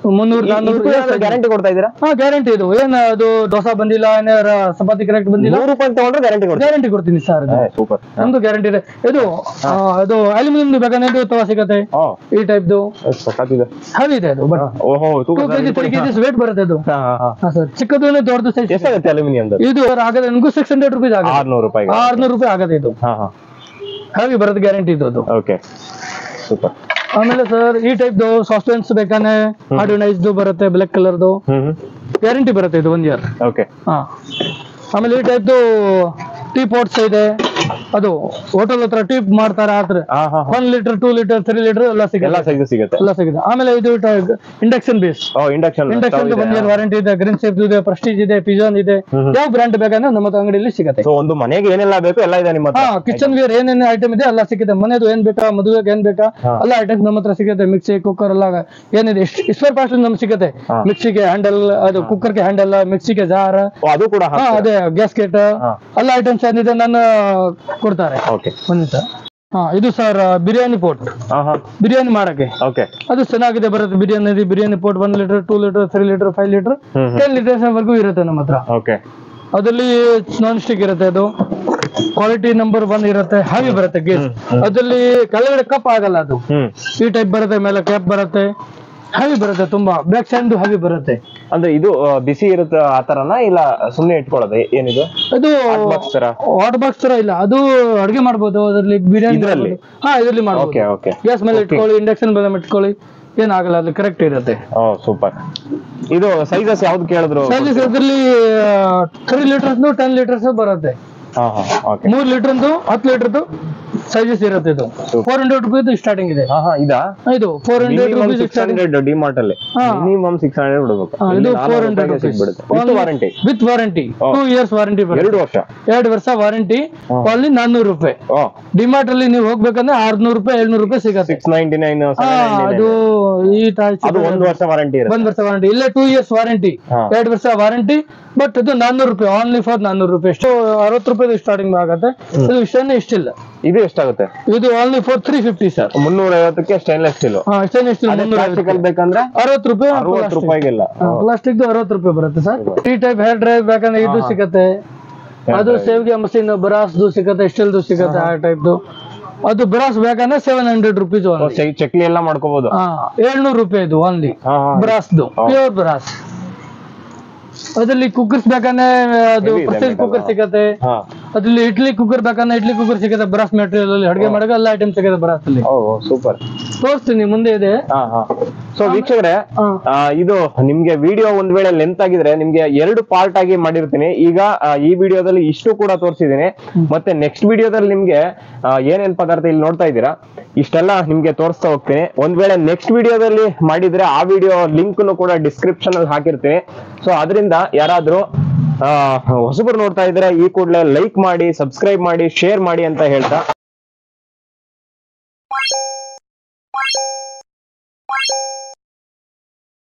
300 400 ಗ್ಯಾರಂಟಿ ಕೊಡ್ತಾ ಇದ್ದೀರಾ? ಗ್ಯಾರಂಟಿ. ಇದು ಏನ್ ಅದು ದೋಸಾ ಬಂದಿಲ್ಲ, ಏನಾರ ಚಪಾತಿ ಕರೆಕ್ಟ್ ಬಂದಿಲ್ಲ, 100 ರೂಪಾಯಿ ತಗೊಂಡ್ರೆ ಗ್ಯಾರಂಟಿ ಕೊಡ್ತೀನಿ ಸರ್. ನಮ್ದು ಗ್ಯಾರಂಟಿ ಇದೆ. ಇದು ಅದು ಅಲ್ಯೂಮಿನಿಯಂ ಬೇಕಾದ್ರೆ ತವಾ ಸಿಗುತ್ತೆ, ಈ ಟೈಪ್ದು ಹೆವಿ ಇದೆ. ಅದು 2 kg 3 kg ವೇಟ್ ಬರುತ್ತೆ. ಅದು ಸರ್ ಚಿಕ್ಕದು ದೊಡ್ಡದು ಸೈಜ್. ಎಷ್ಟಾಗುತ್ತೆ ಅಲ್ಯೂಮಿನಿಯಂ? ಇದು ಆಗದೆ ನನಗೂ 600 rupees ಆಗುತ್ತೆ. 600 ರೂಪಾಯಿ ಆಗತ್ತೆ. ಇದು ಹೆವಿ ಬರುತ್ತೆ, ಗ್ಯಾರಂಟಿ ಇದು. ಅದು ಓಕೆ ಸೂಪರ್. ಆಮೇಲೆ ಸರ್ ಈ ಟೈಪ್ದು ಸಾಫ್ಟ್ವೇರ್ಸ್ ಬೇಕಾದ್ರೆ ಆರ್ಡಿನೈಸ್ದು ಬರುತ್ತೆ, ಬ್ಲಾಕ್ ಕಲರ್ದು, ಗ್ಯಾರಂಟಿ ಬರುತ್ತೆ. ಇದು 1 year. ಆಮೇಲೆ ಈ ಟೈಪ್ದು ಟೀ ಪಾಟ್ಸ್ ಇದೆ. ಅದು ಹೋಟೆಲ್ ಹತ್ರ ಟೀ ಮಾಡ್ತಾರೆ, ಆದ್ರೆ 1 ಲೀಟರ್ 2 ಲೀಟರ್ 3 ಲೀಟರ್ ಎಲ್ಲ ಸಿಗುತ್ತೆ. ಆಮೇಲೆ ಇದು induction base, induction 1 year warranty ಇದೆ. ಗ್ರೀನ್ ಸೇಫ್ ಇದೆ, ಪ್ರೆಸ್ಟೀಜ್ ಇದೆ, ಪಿಜಾನ್ ಇದೆ. ಯಾವ ಬ್ರ್ಯಾಂಡ್ ಬೇಕಂದ್ರೆ ನಮ್ಮ ಅಂಗಡಿಯಲ್ಲಿ ಸಿಗುತ್ತೆ. ಒಂದು ಮನೆಗೆ ಏನೆಲ್ಲ ಬೇಕು ಎಲ್ಲ ಇದೆ ನಿಮ್ಮ ಹತ್ರ. ಕಿಚನ್ ವೇರ್ ಏನೇನು ಐಟಮ್ ಇದೆ ಎಲ್ಲ ಸಿಗುತ್ತೆ. ಮನೆದು ಏನ್ ಬೇಕಾ, ಮದುವೆಗೆ ಏನ್ ಬೇಕಾ ಎಲ್ಲ ಐಟಮ್ಸ್ ನಮ್ಮ ಹತ್ರ ಸಿಗುತ್ತೆ. ಮಿಕ್ಸಿ, ಕುಕ್ಕರ್ ಎಲ್ಲ ಏನಿದೆ ಸ್ಪೇರ್ ಪಾರ್ಟ್ಸ್ ನಮ್ಗೆ ಸಿಗುತ್ತೆ. ಮಿಕ್ಸಿಗೆ ಹ್ಯಾಂಡಲ್, ಅದು ಕುಕ್ಕರ್ಗೆ ಹ್ಯಾಂಡಲ್, ಮಿಕ್ಸಿಗೆ ಜಾರ್, ಅದು ಕೂಡ ಅದೇ ಗ್ಯಾಸ್ಕೆಟ್ ಎಲ್ಲ ಐಟಮ್ಸ್ ಏನಿದೆ ನಾನು ಕೊಡ್ತಾರೆ. ಇದು ಸರ್ ಬಿರಿಯಾನಿ ಪೋಟ್, ಬಿರಿಯಾನಿ ಮಾಡಕ್ಕೆ ಅದು ಚೆನ್ನಾಗಿದೆ ಬರುತ್ತೆ. Biryani pot 1 litre 2 litre 3 litre 5 litre 10 litres ವರೆಗೂ ಇರುತ್ತೆ ನಮ್ಮ ಹತ್ರ. ಅದರಲ್ಲಿ ನಾನ್ ಸ್ಟಿಕ್ ಇರುತ್ತೆ. ಅದು ಕ್ವಾಲಿಟಿ ನಂಬರ್ 1 ಇರುತ್ತೆ, ಹೆವಿ ಬರುತ್ತೆ ಗೇಜ್. ಅದ್ರಲ್ಲಿ ಕೆಳಗಡೆ ಕಪ್ ಆಗಲ್ಲ, ಅದು ಈ ಟೈಪ್ ಬರುತ್ತೆ, ಮೇಲೆ ಕ್ಯಾಪ್ ಬರುತ್ತೆ, ಹೆವಿ ಬರುತ್ತೆ, ತುಂಬಾ ಬ್ಯಾಕ್ ಸೈಡ್ ಹೆವಿ ಬರುತ್ತೆ. ಅಂದ್ರೆ ಇದು ಬಿಸಿ ಇರುತ್ತೆ ಆತರನ ಇಲ್ಲ ಸುಮ್ನೆ ಇಟ್ಕೊಳ್ಳೋದು ಏನಿದು? ಅದು ಹಾಟ್ ಬಾಕ್ಸ್ ತರ ಇಲ್ಲ, ಅದು ಅಡುಗೆ ಮಾಡ್ಬೋದು ಅದ್ರಲ್ಲಿ, ಬಿರಿಯಾನಿ ಇದರಲ್ಲಿ ಮಾಡ್ಬೋದು. ಗ್ಯಾಸ್ ಮೇಲೆ ಇಟ್ಕೊಳ್ಳಿ, ಇಂಡಕ್ಷನ್ ಮೇಲೆ ಇಟ್ಕೊಳ್ಳಿ, ಏನಾಗಲ್ಲ, ಅದು ಕರೆಕ್ಟ್ ಇರುತ್ತೆ. ಸೂಪರ್. ಇದು ಸೈಜಸ್ ಯಾವ್ದು ಕೇಳಿದ್ರು? ಸೈಜಸ್ ಇದರಲ್ಲಿ 3 ಲೀಟರ್ಸ್ 10 ಲೀಟರ್ಸ್ ಬರುತ್ತೆ. 3 ಲೀಟರ್ದು 10 ಲೀಟರ್ದು ಸೈಜಸ್ ಇರುತ್ತೆ. ಇದು 400 ರುಪೀಸ್ ಸ್ಟಾರ್ಟಿಂಗ್ ಇದೆ. ಇದು 400 ರುಪೀಸ್ ಸ್ಟಾರ್ಟಿಂಗ್ ಡಿಮಾರ್ಟ್ ಅಲ್ಲಿ ಮಿನಿಮಮ್ 600 ಬಿಡಬೇಕು. ಇದು 400 rupees with warranty, 2 years warranty ಬರುತ್ತೆ. 2 ವರ್ಷ ವಾರಂಟಿ. ಅಲ್ಲಿ 400 ರೂಪಾಯಿ. ಡಿಮಾರ್ಟ್ ಅಲ್ಲಿ ನೀವು ಹೋಗ್ಬೇಕಂದ್ರೆ 600 ರೂಪಾಯಿ 700 ರೂಪಾಯಿ ಸಿಗುತ್ತೆ. 699 ಅದು ಈ ಅದು 1 ವರ್ಷ ವಾರಂಟಿ ಇರುತ್ತೆ. 1 ವರ್ಷ ವಾರಂಟಿ. ಇಲ್ಲೇ 2 ಇಯರ್ಸ್ ವಾರಂಟಿ, 2 ವರ್ಷ ವಾರಂಟಿ. ಬಟ್ ಇದು 400 ರೂಪಾಯಿ, ಓನ್ಲಿ ಫಾರ್ 400 ರೂಪಾಯಿ. ಎಷ್ಟು 60 ರೂಪಾಯಿ ಸ್ಟಾರ್ಟಿಂಗ್ ಆಗುತ್ತೆ. ಇದು ಇಷ್ಟನೇ, ಇಷ್ಟಿಲ್ಲ. ಇದು ಎಷ್ಟಾಗುತ್ತೆ? ಇದು ಓನ್ಲಿ ಫಾರ್ 350 ಸರ್. 350ಕ್ಕೆ ಸ್ಟೈನ್ಲೆಸ್ ಸ್ಟೀಲ್. ಸ್ಟೈನ್ಲೆಸ್ ಸ್ಟೀಲ್ 350 ಬೇಕಂದ್ರೆ 60 ರೂಪಾಯಿ. 60 ರೂಪಾಯಿಗೆಲ್ಲ ಪ್ಲಾಸ್ಟಿಕ್ 60 ರೂಪಾಯಿ ಬರುತ್ತೆ ಸರ್. ಈ ಟೈಪ್ ಹೇರ್ ಡ್ರೈವ್ ಬೇಕಂದ್ರೆ ಇದು ಸಿಗುತ್ತೆ. ಅದು ಸೇವಿಗೆ ಮಷೀನ್ ಬ್ರಾಸ್ದು ಸಿಗುತ್ತೆ, ಸ್ಟೀಲ್ದು ಸಿಗುತ್ತೆ, ಆ ಟೈಪ್ದು. ಅದು ಬ್ರಾಸ್ ಬೇಕಂದ್ರೆ 700 ರುಪೀಸ್. ಚಕ್ಲಿ ಎಲ್ಲ ಮಾಡ್ಕೋಬಹುದು. 700 ರೂಪಾಯಿ ಇದು ಓನ್ಲಿ ಬ್ರಾಸ್ದು, ಪ್ಯೂರ್ ಬ್ರಾಸ್. ಅದ್ರಲ್ಲಿ ಕುಕ್ಕರ್ಸ್ ಬೇಕಂದ್ರೆ ಅದು ಪ್ರೆಷರ್ ಕುಕ್ಕರ್ ಸಿಗುತ್ತೆ. ಅದ್ರಲ್ಲಿ ಇಡ್ಲಿ ಕುಕ್ಕರ್ ಬೇಕಂದ್ರೆ ಇಡ್ಲಿ ಕುಕ್ಕರ್ ಸಿಗುತ್ತೆ. ಬ್ರಾಸ್ ಮೆಟೀರಿಯಲ್ ಅಲ್ಲಿ ಅಡುಗೆ ಮಾಡಕ್ಕೆ ಎಲ್ಲ ಐಟಮ್ ಸಿಗುತ್ತೆ ಬ್ರಾಸ್ ಅಲ್ಲಿ. ಸೂಪರ್. ತೋರಿಸ್ತೀನಿ, ಮುಂದೆ ಇದೆ. ಸೊ ವೀಕ್ಷಕರೇ, ಇದು ನಿಮ್ಗೆ ವಿಡಿಯೋ ಒಂದ್ ವೇಳೆ ಲೆಂತ್ ಆಗಿದ್ರೆ ನಿಮ್ಗೆ 2 ಪಾರ್ಟ್ ಆಗಿ ಮಾಡಿರ್ತೀನಿ. ಈಗ ಈ ವಿಡಿಯೋದಲ್ಲಿ ಇಷ್ಟು ಕೂಡ ತೋರಿಸಿದೀನಿ. ಮತ್ತೆ ನೆಕ್ಸ್ಟ್ ವಿಡಿಯೋದಲ್ಲಿ ನಿಮ್ಗೆ ಏನೇನ್ ಪದಾರ್ಥ ಇಲ್ಲಿ ನೋಡ್ತಾ ಇದ್ದೀರಾ ಇಷ್ಟೆಲ್ಲ ನಿಮ್ಗೆ ತೋರಿಸ್ತಾ ಹೋಗ್ತೀನಿ. ಒಂದ್ ವೇಳೆ ನೆಕ್ಸ್ಟ್ ವಿಡಿಯೋದಲ್ಲಿ ಮಾಡಿದ್ರೆ ಆ ವಿಡಿಯೋ ಲಿಂಕ್ ಕೂಡ ಡಿಸ್ಕ್ರಿಪ್ಷನ್ ಅಲ್ಲಿ ಹಾಕಿರ್ತೀನಿ. ಸೊ ಅದರಿಂದ ಯಾರಾದ್ರೂ ಹೊಸಬರು ನೋಡ್ತಾ ಇದ್ರೆ ಈ ಕೂಡಲೇ ಲೈಕ್ ಮಾಡಿ, ಸಬ್ಸ್ಕ್ರೈಬ್ ಮಾಡಿ, ಶೇರ್ ಮಾಡಿ ಅಂತ ಹೇಳ್ತಾ